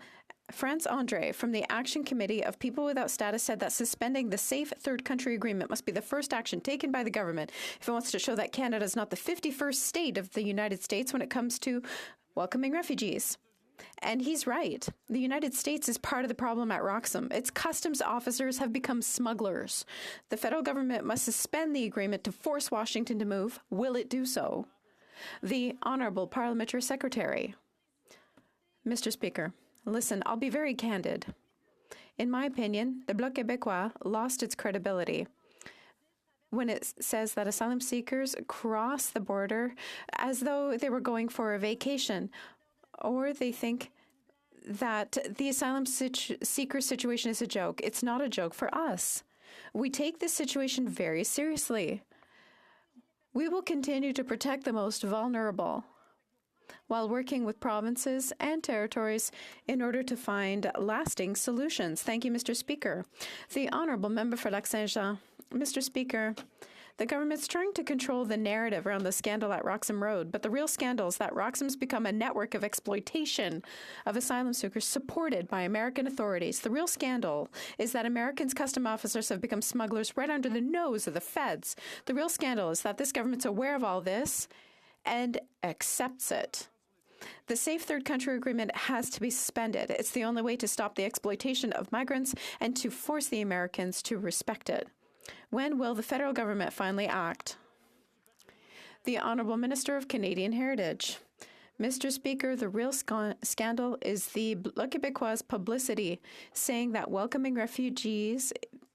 France Andre from the Action Committee of People Without Status said that suspending the Safe Third Country Agreement must be the first action taken by the government if it wants to show that Canada is not the 51st state of the United States when it comes to welcoming refugees. And he's right. The United States is part of the problem at Roxham. Its customs officers have become smugglers. The federal government must suspend the agreement to force Washington to move. Will it do so? The Honourable Parliamentary Secretary. Mr. Speaker, listen, I'll be very candid. In my opinion, the Bloc Québécois lost its credibility when it says that asylum seekers cross the border as though they were going for a vacation, or they think that the asylum seeker situation is a joke. It's not a joke for us. We take this situation very seriously. We will continue to protect the most vulnerable while working with provinces and territories in order to find lasting solutions. Thank you, Mr. Speaker. The Honourable Member for Lac-Saint-Jean. Mr. Speaker, the government's trying to control the narrative around the scandal at Roxham Road, but the real scandal is that Roxham's become a network of exploitation of asylum seekers supported by American authorities. The real scandal is that Americans' custom officers have become smugglers right under the nose of the feds. The real scandal is that this government's aware of all this and accepts it. The Safe Third Country Agreement has to be suspended. It's the only way to stop the exploitation of migrants and to force the Americans to respect it. When will the federal government finally act? The Honourable Minister of Canadian Heritage. Mr. Speaker, the real scandal is the Bloc Québécois publicity saying that welcoming refugees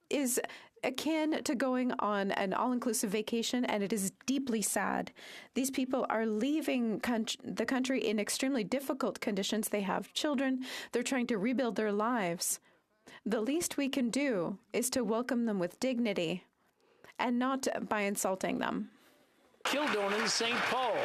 is akin to going on an all-inclusive vacation, and it is deeply sad. These people are leaving the country in extremely difficult conditions. They have children. They're trying to rebuild their lives. The least we can do is to welcome them with dignity and not by insulting them. Kildonan, St. Paul.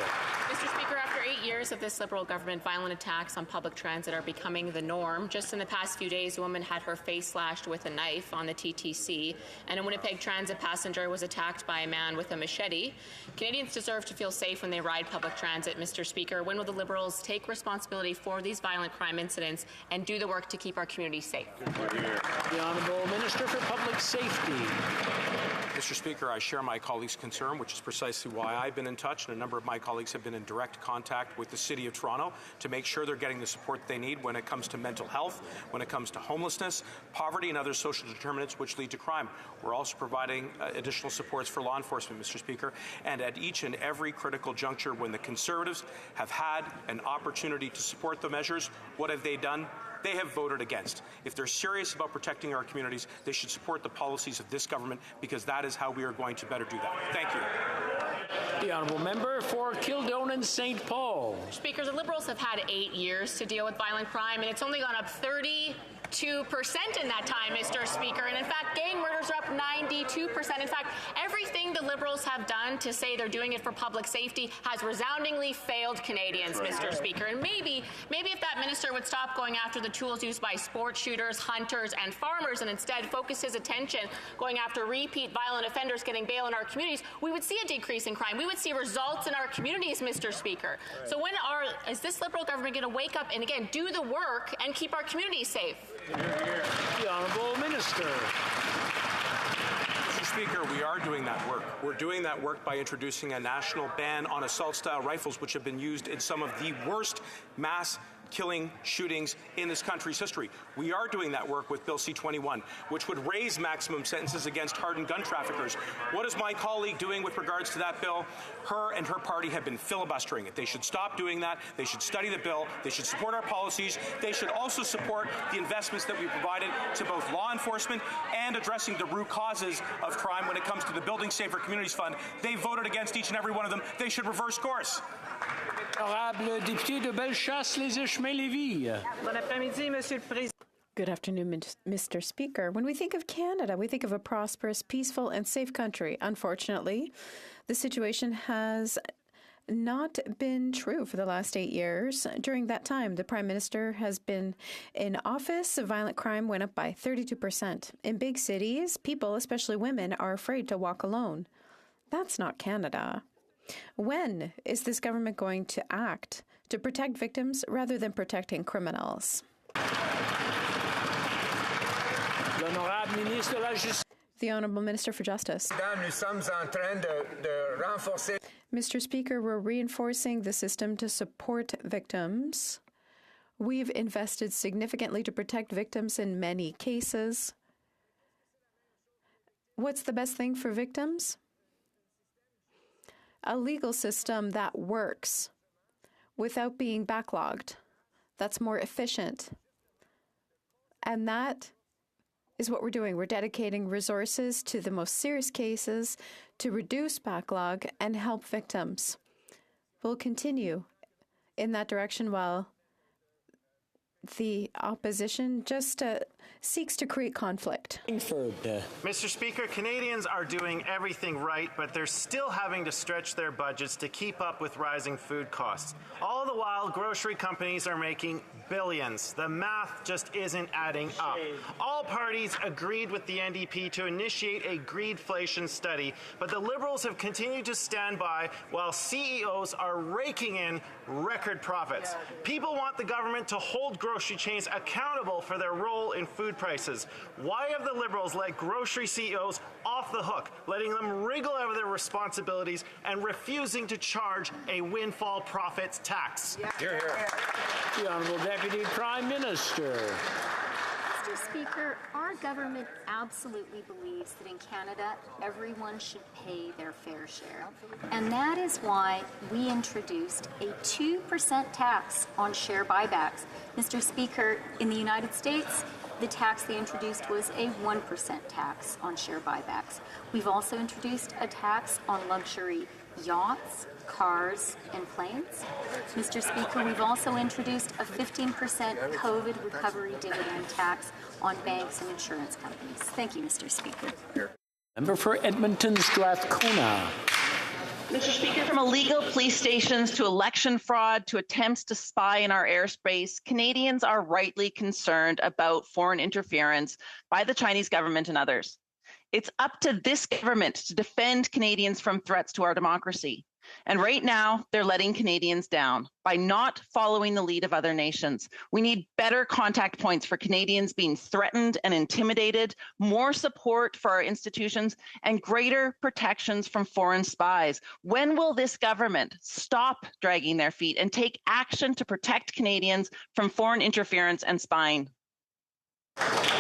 Mr. Speaker, after 8 years of this Liberal government, violent attacks on public transit are becoming the norm. Just in the past few days, a woman had her face slashed with a knife on the TTC, and a Winnipeg transit passenger was attacked by a man with a machete. Canadians deserve to feel safe when they ride public transit, Mr. Speaker. When will the Liberals take responsibility for these violent crime incidents and do the work to keep our communities safe? The Honourable Minister for Public Safety. Mr. Speaker, I share my colleagues' concern, which is precisely why I've been in touch, and a number of my colleagues have been in direct contact with the City of Toronto to make sure they're getting the support they need when it comes to mental health, when it comes to homelessness, poverty, and other social determinants which lead to crime. We're also providing additional supports for law enforcement, Mr. Speaker, and at each and every critical juncture when the Conservatives have had an opportunity to support the measures, what have they done? They have voted against. If they're serious about protecting our communities, they should support the policies of this government, because that is how we are going to better do that. Thank you. The Honourable Member for Kildonan, St. Paul. Speaker, the Liberals have had 8 years to deal with violent crime, and it's only gone up 32% in that time, Mr. Speaker. And in fact, gang murders are up 92%. In fact, everything the Liberals have done to say they're doing it for public safety has resoundingly failed Canadians, Mr. Speaker. And maybe if that minister would stop going after the tools used by sport shooters, hunters, and farmers, and instead focus his attention going after repeat violent offenders getting bail in our communities, we would see a decrease in crime. We would see results in our communities, Mr. Speaker. So when is this Liberal government going to wake up and again do the work and keep our communities safe? The Honourable Minister. Mr. Speaker, we are doing that work. We're doing that work by introducing a national ban on assault-style rifles, which have been used in some of the worst mass killing shootings in this country's history. We are doing that work with Bill C-21, which would raise maximum sentences against hardened gun traffickers. What is my colleague doing with regards to that bill? Her and her party have been filibustering it. They should stop doing that. They should study the bill. They should support our policies. They should also support the investments that we provided to both law enforcement and addressing the root causes of crime when it comes to the Building Safer Communities Fund. They voted against each and every one of them. They should reverse course. Honorable député de Bellechasse, Les Échemins, Lévis. Bon après-midi, Monsieur le Président. Good afternoon, Mr. Speaker. When we think of Canada, we think of a prosperous, peaceful, and safe country. Unfortunately, the situation has not been true for the last 8 years. During that time, the Prime Minister has been in office. Violent crime went up by 32%. In big cities, people, especially women, are afraid to walk alone. That's not Canada. When is this government going to act to protect victims rather than protecting criminals? The Honourable Minister for Justice. Mr. Speaker, we're reinforcing the system to support victims. We've invested significantly to protect victims in many cases. What's the best thing for victims? A legal system that works without being backlogged, that's more efficient. And that is what we're doing. We're dedicating resources to the most serious cases to reduce backlog and help victims. We'll continue in that direction while the opposition just seeks to create conflict. Mr. Speaker, Canadians are doing everything right, but they're still having to stretch their budgets to keep up with rising food costs. All the while, grocery companies are making billions. The math just isn't adding up. All parties agreed with the NDP to initiate a greedflation study, but the Liberals have continued to stand by while CEOs are raking in record profits. People want the government to hold grocery chains accountable for their role in food prices. Why have the Liberals let grocery CEOs off the hook, letting them wriggle out of their responsibilities and refusing to charge a windfall profits tax? Hear, hear. The Honourable Deputy Prime Minister. Mr. Speaker, our government absolutely believes that in Canada, everyone should pay their fair share. And that is why we introduced a 2% tax on share buybacks. Mr. Speaker, in the United States, the tax they introduced was a 1% tax on share buybacks. We've also introduced a tax on luxury yachts, cars, and planes. Mr. Speaker, we've also introduced a 15% COVID recovery dividend tax on banks and insurance companies. Thank you, Mr. Speaker. Member for Edmonton Strathcona. Mr. Speaker, from illegal police stations to election fraud to attempts to spy in our airspace, Canadians are rightly concerned about foreign interference by the Chinese government and others. It's up to this government to defend Canadians from threats to our democracy. And right now, they're letting Canadians down by not following the lead of other nations. We need better contact points for Canadians being threatened and intimidated, more support for our institutions, and greater protections from foreign spies. When will this government stop dragging their feet and take action to protect Canadians from foreign interference and spying?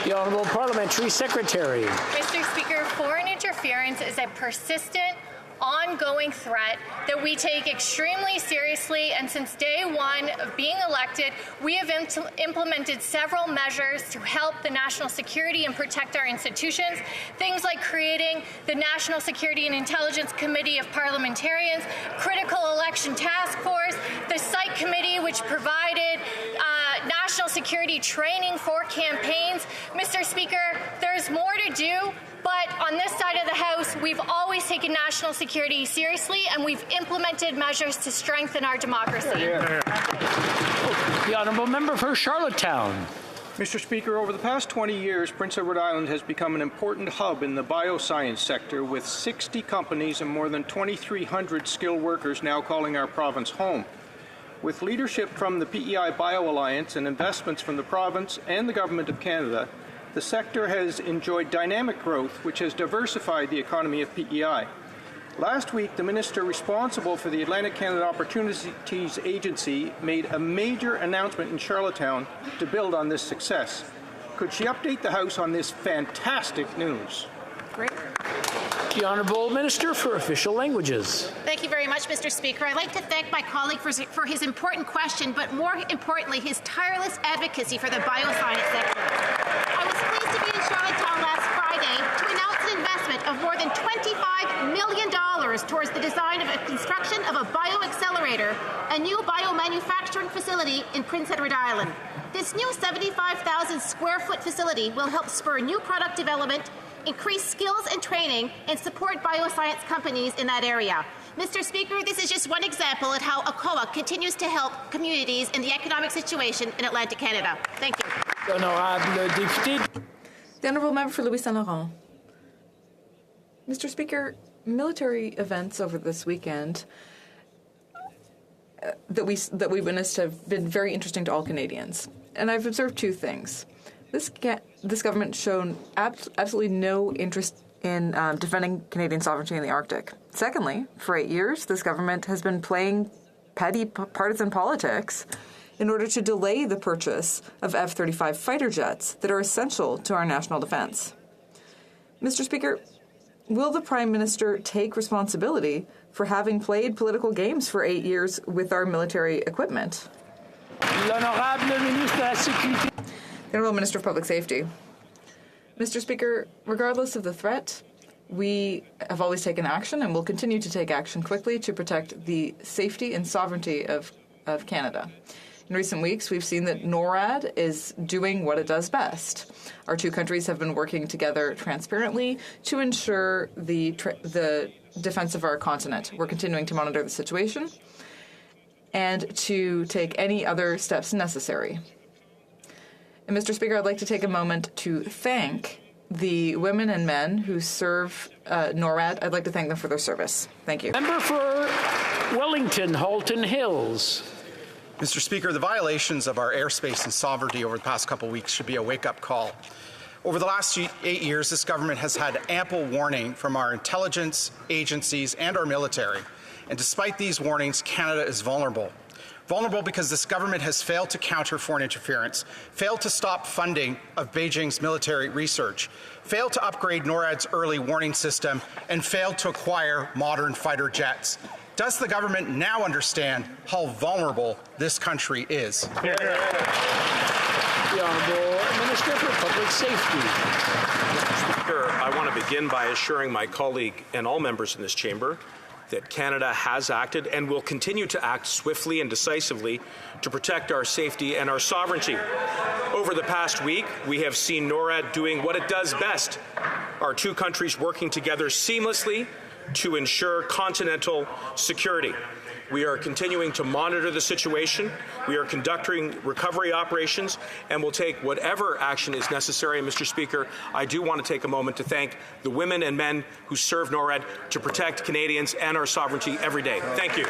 The Honourable Parliamentary Secretary. Mr. Speaker, foreign interference is a persistent, ongoing threat that we take extremely seriously, and since day one of being elected, we have implemented several measures to help the national security and protect our institutions. Things like creating the National Security and Intelligence Committee of Parliamentarians, Critical Election Task Force, the Site Committee, which provided national security training for campaigns. Mr. Speaker, there's more to do. But on this side of the House, we've always taken national security seriously, and we've implemented measures to strengthen our democracy. The Honourable Member for Charlottetown. Mr. Speaker, over the past 20 years, Prince Edward Island has become an important hub in the bioscience sector, with 60 companies and more than 2,300 skilled workers now calling our province home. With leadership from the PEI Bio Alliance and investments from the province and the Government of Canada, the sector has enjoyed dynamic growth, which has diversified the economy of PEI. Last week, the minister responsible for the Atlantic Canada Opportunities Agency made a major announcement in Charlottetown to build on this success. Could she update the House on this fantastic news? Great. The Honourable Minister for Official Languages. Thank you very much, Mr. Speaker. I'd like to thank my colleague for his important question, but more importantly, his tireless advocacy for the bioscience sector. I was pleased to be in Charlottetown last Friday to announce an investment of more than $25 million towards the design of a construction of a bioaccelerator, a new biomanufacturing facility in Prince Edward Island. This new 75,000 square foot facility will help spur new product development, increase skills and training, and support bioscience companies in that area. Mr. Speaker, this is just one example of how HoC continues to help communities in the economic situation in Atlantic Canada. Thank you. The Honourable Member for Louis Saint Laurent. Mr. Speaker, military events over this weekend that we witnessed have been very interesting to all Canadians. And I've observed two things. This government shown absolutely no interest in defending Canadian sovereignty in the Arctic. Secondly, for 8 years, this government has been playing petty partisan politics in order to delay the purchase of F-35 fighter jets that are essential to our national defense. Mr. Speaker, will the Prime Minister take responsibility for having played political games for 8 years with our military equipment? The Honourable Minister of Public Safety. Mr. Speaker, regardless of the threat, we have always taken action and will continue to take action quickly to protect the safety and sovereignty of Canada. In recent weeks, we've seen that NORAD is doing what it does best. Our two countries have been working together transparently to ensure the defense of our continent. We're continuing to monitor the situation and to take any other steps necessary. And Mr. Speaker, I'd like to take a moment to thank the women and men who serve NORAD. I'd like to thank them for their service. Thank you. Member for Wellington, Halton Hills. Mr. Speaker, the violations of our airspace and sovereignty over the past couple of weeks should be a wake-up call. Over the last 8 years, this government has had ample warning from our intelligence agencies and our military. And despite these warnings, Canada is vulnerable. Vulnerable because this government has failed to counter foreign interference, failed to stop funding of Beijing's military research, failed to upgrade NORAD's early warning system, and failed to acquire modern fighter jets. Does the government now understand how vulnerable this country is? The Honourable Minister for Public Safety. Mr. Speaker, I want to begin by assuring my colleague and all members in this chamber that Canada has acted and will continue to act swiftly and decisively to protect our safety and our sovereignty. Over the past week, we have seen NORAD doing what it does best, our two countries working together seamlessly to ensure continental security. We are continuing to monitor the situation. We are conducting recovery operations and will take whatever action is necessary. And Mr. Speaker, I do want to take a moment to thank the women and men who serve NORAD to protect Canadians and our sovereignty every day. Thank you.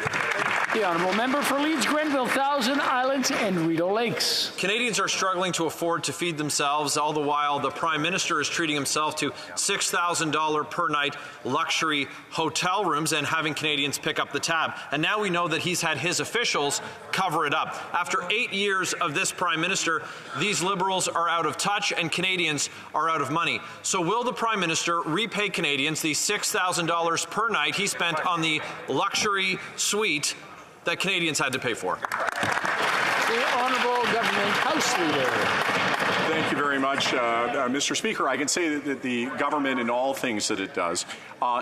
The Honourable Member for Leeds, Grenville, Thousand Islands and Rideau Lakes. Canadians are struggling to afford to feed themselves, all the while the Prime Minister is treating himself to $6,000 per night luxury hotel rooms and having Canadians pick up the tab. And now we know that he's had his officials cover it up. After 8 years of this Prime Minister, these Liberals are out of touch and Canadians are out of money. So will the Prime Minister repay Canadians the $6,000 per night he spent on the luxury suite that Canadians had to pay for? The Honourable Government House Leader. Thank you very much, Mr. Speaker. I can say that the government, in all things that it does,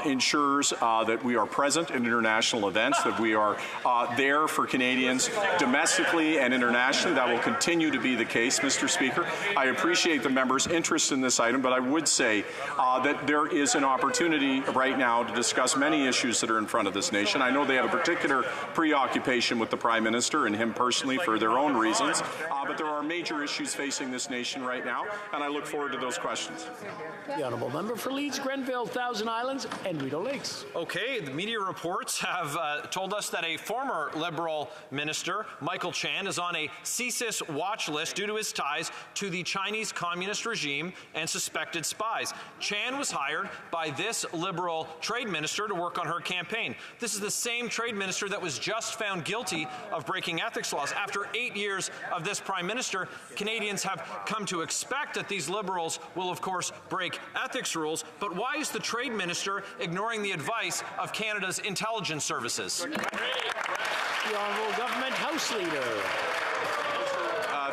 ensures that we are present in international events, that we are there for Canadians domestically and internationally. That will continue to be the case, Mr. Speaker. I appreciate the member's interest in this item, but I would say that there is an opportunity right now to discuss many issues that are in front of this nation. I know they have a particular preoccupation with the Prime Minister and him personally for their own reasons, but there are major issues facing this nation conversation right now, and I look forward to those questions. The Honourable Member for Leeds, Grenville, Thousand Islands, and Rideau Lakes. Okay, the media reports have told us that a former Liberal minister, Michael Chan, is on a CSIS watch list due to his ties to the Chinese Communist regime and suspected spies. Chan was hired by this Liberal trade minister to work on her campaign. This is the same trade minister that was just found guilty of breaking ethics laws. After 8 years of this Prime Minister, Canadians have come to expect that these Liberals will, of course, break ethics rules. But why is the trade minister ignoring the advice of Canada's intelligence services? The Honourable Government House Leader.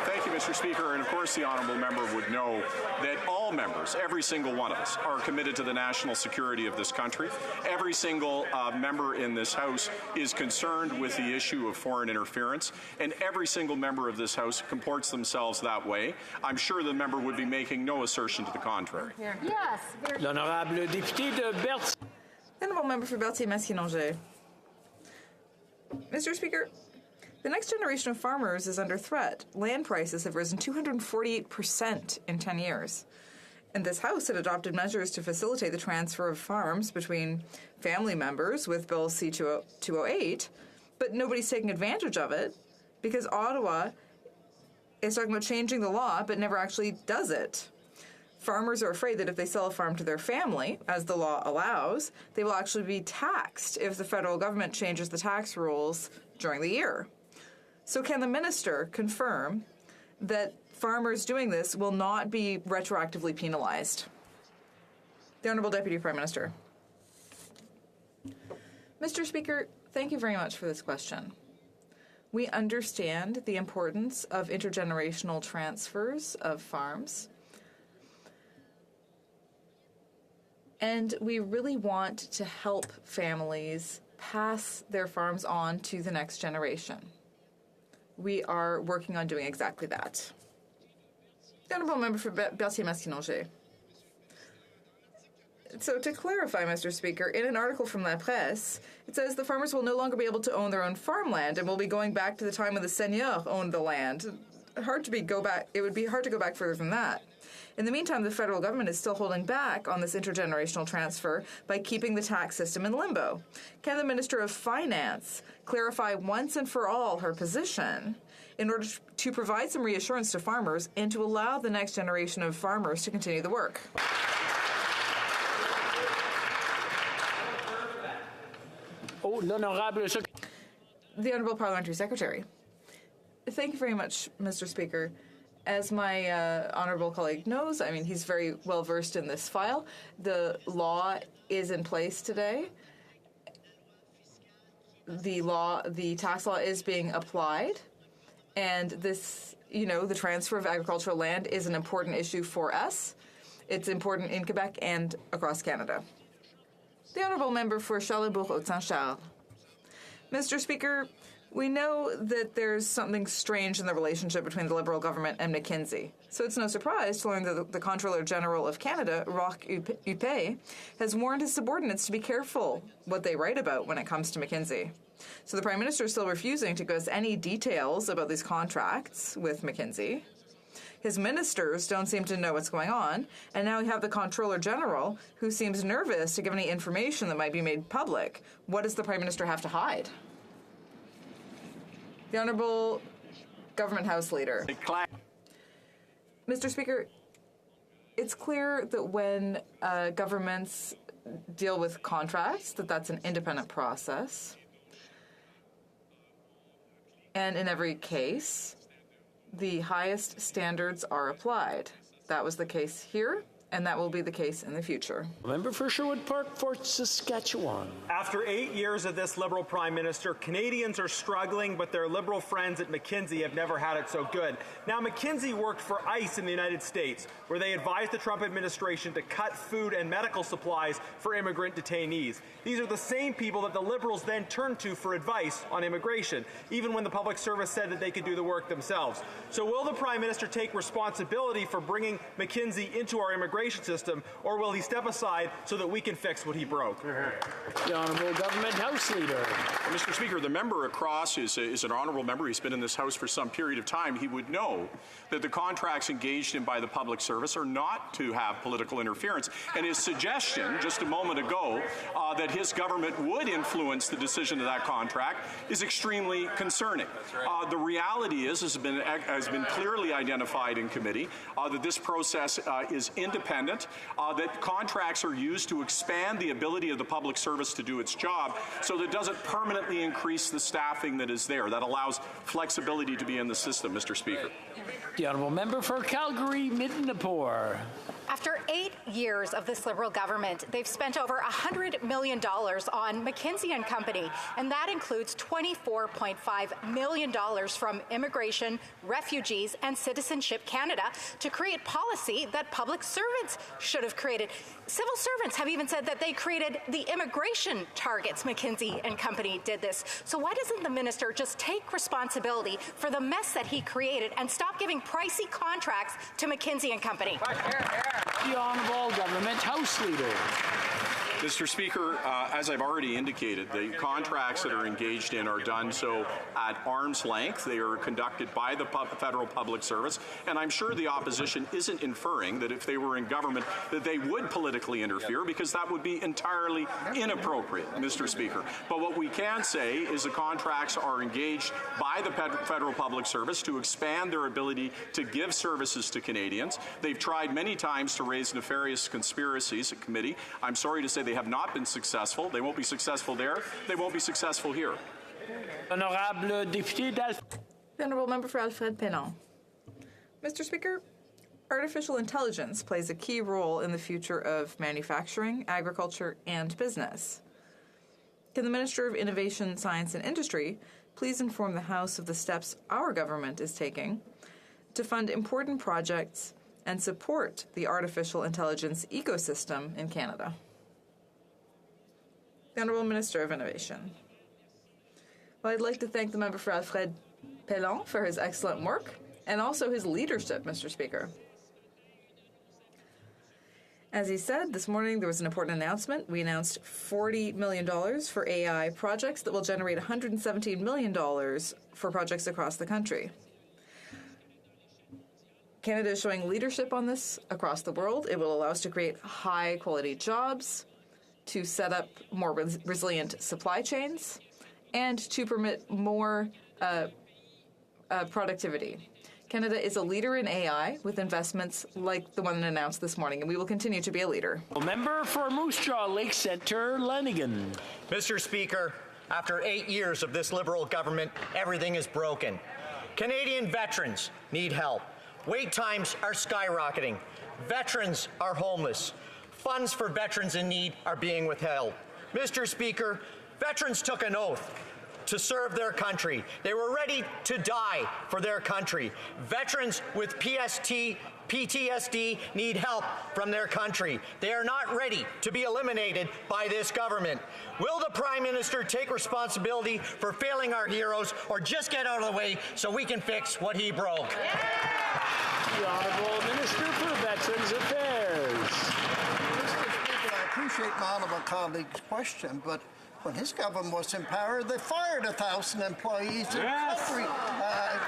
Thank you, Mr. Speaker. And of course, the honourable member would know that all members, every single one of us, are committed to the national security of this country. Every single member in this House is concerned with the issue of foreign interference, and every single member of this House comports themselves that way. I'm sure the member would be making no assertion to the contrary. Yes. L'honorable député de Berthier. Honourable Member for Berthier-Masquinongé. Mr. Speaker, the next generation of farmers is under threat. Land prices have risen 248% in 10 years. And this House had adopted measures to facilitate the transfer of farms between family members with Bill C-208, but nobody's taking advantage of it because Ottawa is talking about changing the law but never actually does it. Farmers are afraid that if they sell a farm to their family, as the law allows, they will actually be taxed if the federal government changes the tax rules during the year. So can the minister confirm that farmers doing this will not be retroactively penalized? The Honourable Deputy Prime Minister. Mr. Speaker, thank you very much for this question. We understand the importance of intergenerational transfers of farms. And we really want to help families pass their farms on to the next generation. We are working on doing exactly that. The Honourable Member for Berthier-Masquinongé. So to clarify, Mr. Speaker, in an article from La Presse, it says the farmers will no longer be able to own their own farmland and will be going back to the time when the seigneur owned the land. It would be hard to go back further than that. In the meantime, the federal government is still holding back on this intergenerational transfer by keeping the tax system in limbo. Can the Minister of Finance clarify once and for all her position in order to provide some reassurance to farmers and to allow the next generation of farmers to continue the work? The Honourable Parliamentary Secretary. Thank you very much, Mr. Speaker. As my honourable colleague knows, I mean, he's very well versed in this file. The law is in place today. The tax law is being applied, and this, the transfer of agricultural land is an important issue for us. It's important in Quebec and across Canada. The Honourable Member for Charlesbourg-Haute-Saint-Charles. Mr. Speaker, we know that there's something strange in the relationship between the Liberal government and McKinsey. So it's no surprise to learn that the Comptroller General of Canada, HoC, has warned his subordinates to be careful what they write about when it comes to McKinsey. So the Prime Minister is still refusing to give us any details about these contracts with McKinsey. His ministers don't seem to know what's going on, and now we have the Comptroller General who seems nervous to give any information that might be made public. What does the Prime Minister have to hide? The Honourable Government House Leader. Mr. Speaker, it's clear that when governments deal with contracts, that's an independent process. And in every case, the highest standards are applied. That was the case here, and that will be the case in the future. Member for Sherwood Park, Fort Saskatchewan. After 8 years of this Liberal Prime Minister, Canadians are struggling, but their Liberal friends at McKinsey have never had it so good. Now, McKinsey worked for ICE in the United States, where they advised the Trump administration to cut food and medical supplies for immigrant detainees. These are the same people that the Liberals then turned to for advice on immigration, even when the Public Service said that they could do the work themselves. So will the Prime Minister take responsibility for bringing McKinsey into our immigration immigration system, or will he step aside so that we can fix what he broke? The Honourable Government House Leader. Mr. Speaker, the member across is an honourable member. He's been in this House for some period of time. He would know that the contracts engaged in by the public service are not to have political interference. And his suggestion just a moment ago that his government would influence the decision of that contract is extremely concerning. The reality is, has been clearly identified in committee, that this process is independent, that contracts are used to expand the ability of the public service to do its job so that it doesn't permanently increase the staffing that is there. That allows flexibility to be in the system, Mr. Speaker. The Honourable Member for Calgary Midnapore. After 8 years of this Liberal government, they've spent over $100 million on McKinsey & Company, and that includes $24.5 million from Immigration, Refugees and Citizenship Canada to create policy that public servants should have created. Civil servants have even said that they created the immigration targets. McKinsey & Company did this. So why doesn't the minister just take responsibility for the mess that he created and stop giving pricey contracts to McKinsey & Company? The Honourable Government House Leader. Mr. Speaker, as I've already indicated, the contracts that are engaged in are done so at arm's length. They are conducted by the federal public service, and I'm sure the opposition isn't inferring that if they were in government that they would politically interfere, because that would be entirely inappropriate, Mr. Speaker. But what we can say is the contracts are engaged by the federal public service to expand their ability to give services to Canadians. They've tried many times to raise nefarious conspiracies at committee. I'm sorry to say they have not been successful. They won't be successful there. They won't be successful here. Honorable Député The Honourable Member for Alfred Pélan. Mr. Speaker, artificial intelligence plays a key role in the future of manufacturing, agriculture, and business. Can the Minister of Innovation, Science and Industry please inform the House of the steps our government is taking to fund important projects and support the artificial intelligence ecosystem in Canada? The Honourable Minister of Innovation. Well, I'd like to thank the member for Alfred Pélan for his excellent work and also his leadership, Mr. Speaker. As he said, this morning there was an important announcement. We announced $40 million for AI projects that will generate $117 million for projects across the country. Canada is showing leadership on this across the world. It will allow us to create high-quality jobs, to set up more resilient supply chains, and to permit more productivity. Canada is a leader in AI with investments like the one announced this morning, and we will continue to be a leader. Member for Moose Jaw Lake Centre, Lenigan. Mr. Speaker, after 8 years of this Liberal government, everything is broken. Canadian veterans need help. Wait times are skyrocketing. Veterans are homeless. Funds for veterans in need are being withheld. Mr. Speaker, veterans took an oath to serve their country. They were ready to die for their country. Veterans with PTSD need help from their country. They are not ready to be eliminated by this government. Will the Prime Minister take responsibility for failing our heroes, or just get out of the way so we can fix what he broke? The Honourable Minister for Veterans Affairs. I appreciate my honourable colleague's question, but when his government was in power, they fired 1,000 employees and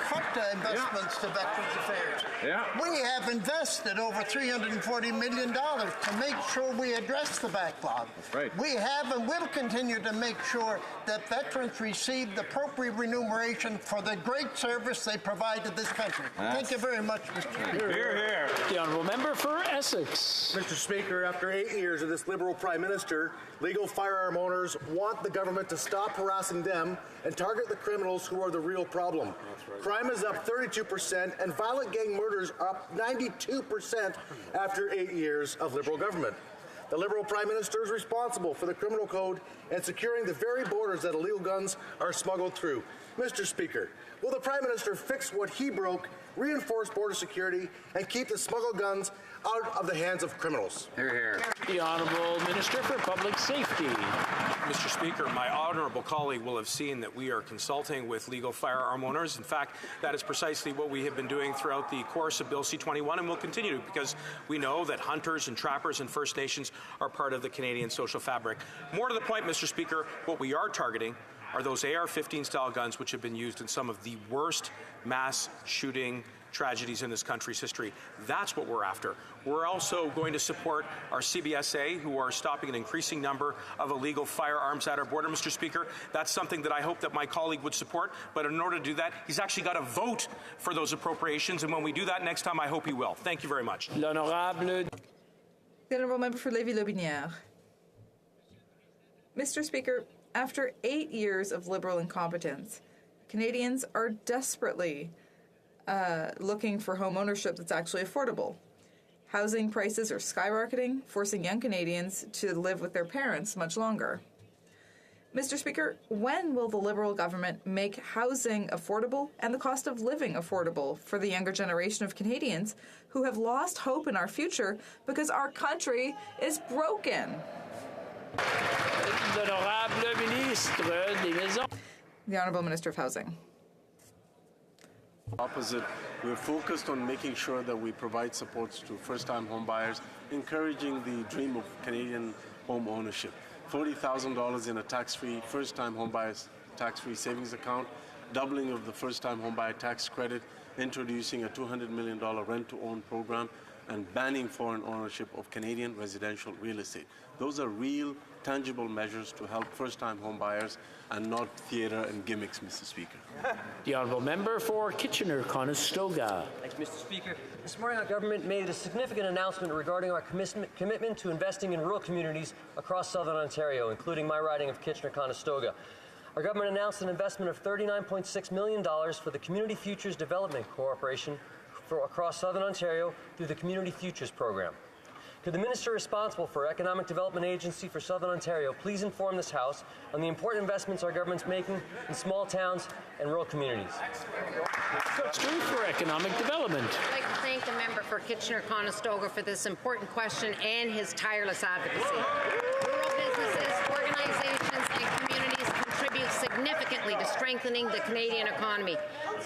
cut investments to Veterans Affairs. We have invested over $340 million to make sure we address the backlog. We have and will continue to make sure that veterans receive the appropriate remuneration for the great service they provide to this country. Thank you very much, Mr. Speaker. Hear, hear. The Honourable Member for Essex. Mr. Speaker, after 8 years of this Liberal Prime Minister, legal firearm owners want the government to stop harassing them and target the criminals who are the real problem. Crime is up 32% and violent gang murders are up 92% after 8 years of Liberal government. The Liberal Prime Minister is responsible for the criminal code and securing the very borders that illegal guns are smuggled through. Mr. Speaker, will the Prime Minister fix what he broke, reinforce border security, and keep the smuggled guns out of the hands of criminals? Hear, hear. The Honourable Minister for Public Safety. Mr. Speaker, my honourable colleague will have seen that we are consulting with legal firearm owners. In fact, that is precisely what we have been doing throughout the course of Bill C-21, and will continue to, because we know that hunters and trappers and First Nations are part of the Canadian social fabric. More to the point, Mr. Speaker, what we are targeting are those AR-15 style guns which have been used in some of the worst mass shooting tragedies in this country's history. That's what we're after. We're also going to support our CBSA, who are stopping an increasing number of illegal firearms at our border, Mr. Speaker. That's something that I hope that my colleague would support, but in order to do that, he's actually got to vote for those appropriations, and when we do that next time, I hope he will. Thank you very much. The Honourable Member for Lévis-Lotbinière. Mr. Speaker, after 8 years of Liberal incompetence, Canadians are desperately looking for home ownership that's actually affordable. Housing prices are skyrocketing, forcing young Canadians to live with their parents much longer. Mr. Speaker, when will the Liberal government make housing affordable and the cost of living affordable for the younger generation of Canadians who have lost hope in our future because our country is broken? The Honourable Minister of Housing. Opposite, we're focused on making sure that we provide supports to first-time home buyers, encouraging the dream of Canadian home ownership. $40,000 in a tax-free, first-time home buyers tax-free savings account, doubling of the first-time home buyer tax credit, introducing a $200 million rent-to-own program, and banning foreign ownership of Canadian residential real estate. Those are real, tangible measures to help first-time home buyers and not theatre and gimmicks, Mr. Speaker. The Honourable Member for Kitchener-Conestoga. Thanks, Mr. Speaker. This morning, our government made a significant announcement regarding our commitment to investing in rural communities across southern Ontario, including my riding of Kitchener-Conestoga. Our government announced an investment of $39.6 million for the Community Futures Development Corporation across southern Ontario through the Community Futures Program. Could the Minister responsible for Economic Development Agency for Southern Ontario please inform this House on the important investments our government's making in small towns and rural communities? For economic development. I'd like to thank the member for Kitchener-Conestoga for this important question and his tireless advocacy. Rural businesses, organizations, and communities contribute significantly to strengthening the Canadian economy.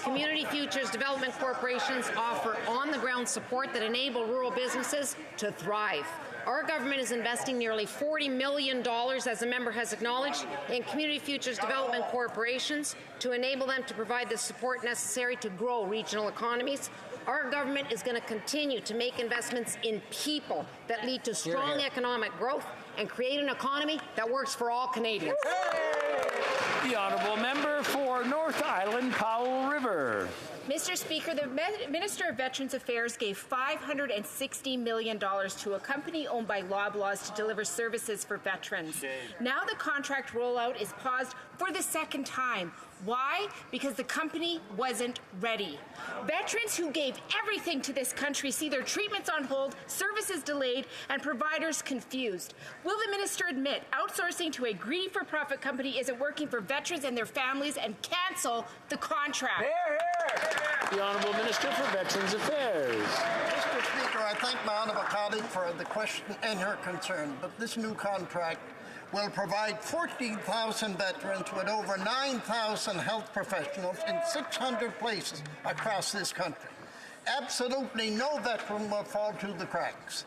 Community Futures Development Corporations offer on-the-ground support that enable rural businesses to thrive. Our government is investing nearly $40 million, as the member has acknowledged, in Community Futures Development Corporations to enable them to provide the support necessary to grow regional economies. Our government is going to continue to make investments in people that lead to strong economic growth and create an economy that works for all Canadians. The Honourable Member for North Island Powell River. Mr. Speaker, the Minister of Veterans Affairs gave $560 million to a company owned by Loblaws to deliver services for veterans. Now the contract rollout is paused for the second time. Why? Because the company wasn't ready. Veterans who gave everything to this country see their treatments on hold, services delayed, and providers confused. Will the minister admit outsourcing to a greedy for-profit company isn't working for veterans and their families and cancel the contract? The Honourable Minister for Veterans Affairs. Mr. Speaker, I thank my honourable colleague for the question and her concern, but this new contract will provide 14,000 veterans with over 9,000 health professionals in 600 places across this country. Absolutely no veteran will fall through the cracks.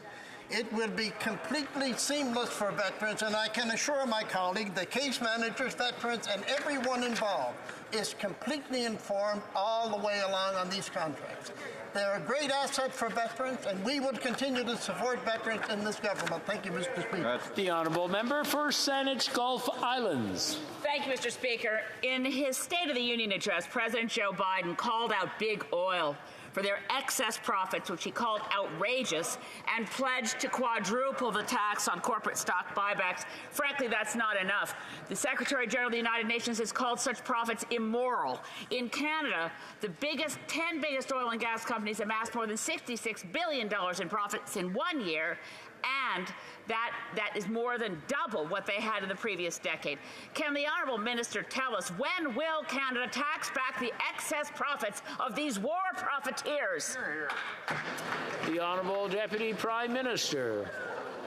It will be completely seamless for veterans, and I can assure my colleague, the case managers, veterans, and everyone involved is completely informed all the way along on these contracts. They're a great asset for veterans, and we will continue to support veterans in this government. Thank you, Mr. Speaker. The Honourable Member for Saanich Gulf Islands. Thank you, Mr. Speaker. In his State of the Union address, President Joe Biden called out big oil for their excess profits, which he called outrageous, and pledged to quadruple the tax on corporate stock buybacks. Frankly, that's not enough. The Secretary General of the United Nations has called such profits immoral. In Canada, the 10 biggest oil and gas companies amassed more than $66 billion in profits in 1 year, and that is more than double what they had in the previous decade. Can the Honourable Minister tell us when will Canada tax back the excess profits of these war profiteers? The Honourable Deputy Prime Minister.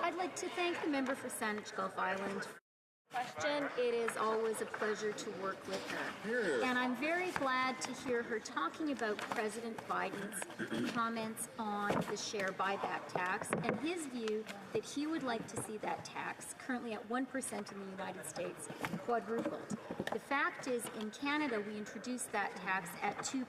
I'd like to thank the member for Saanich Gulf Island. Question. It is always a pleasure to work with her. And I'm very glad to hear her talking about President Biden's comments on the share buyback tax and his view that he would like to see that tax, currently at 1% in the United States, quadrupled. The fact is, in Canada, we introduced that tax at 2%.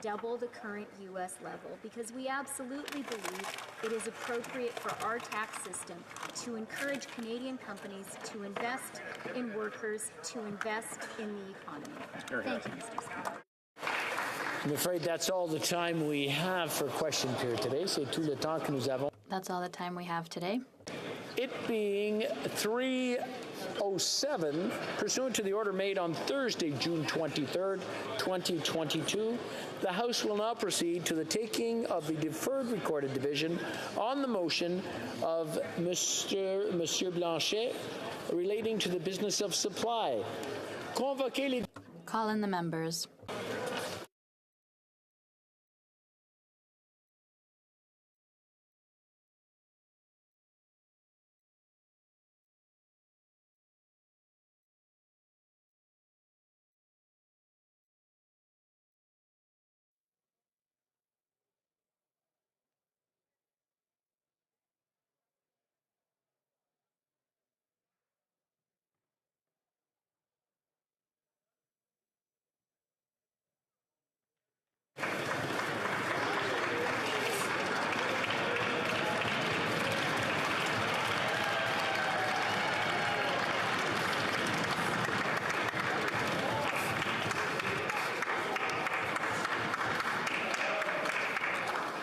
Double the current U.S. level, because we absolutely believe it is appropriate for our tax system to encourage Canadian companies to invest in workers, to invest in the economy. Thank you, Mr. Speaker. I'm afraid that's all the time we have for question period today. C'est tout le temps que nous avons. That's all the time we have today. It being 3:07, pursuant to the order made on Thursday, June 23rd, 2022, the House will now proceed to the taking of the deferred recorded division on the motion of Monsieur Blanchet relating to the business of supply. Convoquez les... Call in the members.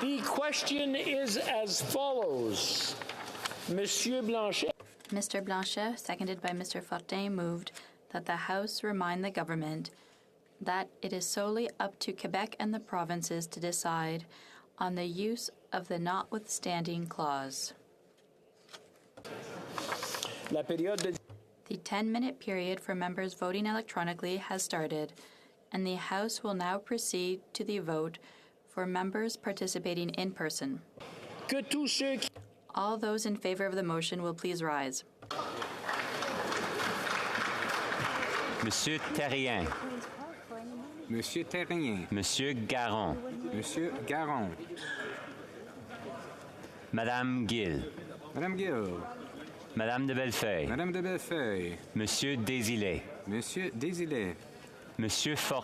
The question is as follows. Monsieur Blanchet. Mr. Blanchet, seconded by Mr. Fortin, moved that the House remind the government that it is solely up to Quebec and the provinces to decide on the use of the notwithstanding clause. La période de... The 10-minute period for members voting electronically has started, and the House will now proceed to the vote for members participating in person. Que tous ceux qui... All those in favor of the motion will please rise. Monsieur Terrien. Monsieur Terrien. Monsieur Garon. Monsieur Garon. Madame Gill. Madame Gill. Madame de Bellefeuille. Madame de Bellefeuille. Monsieur Désilets. Monsieur Désilets. Monsieur Fortin.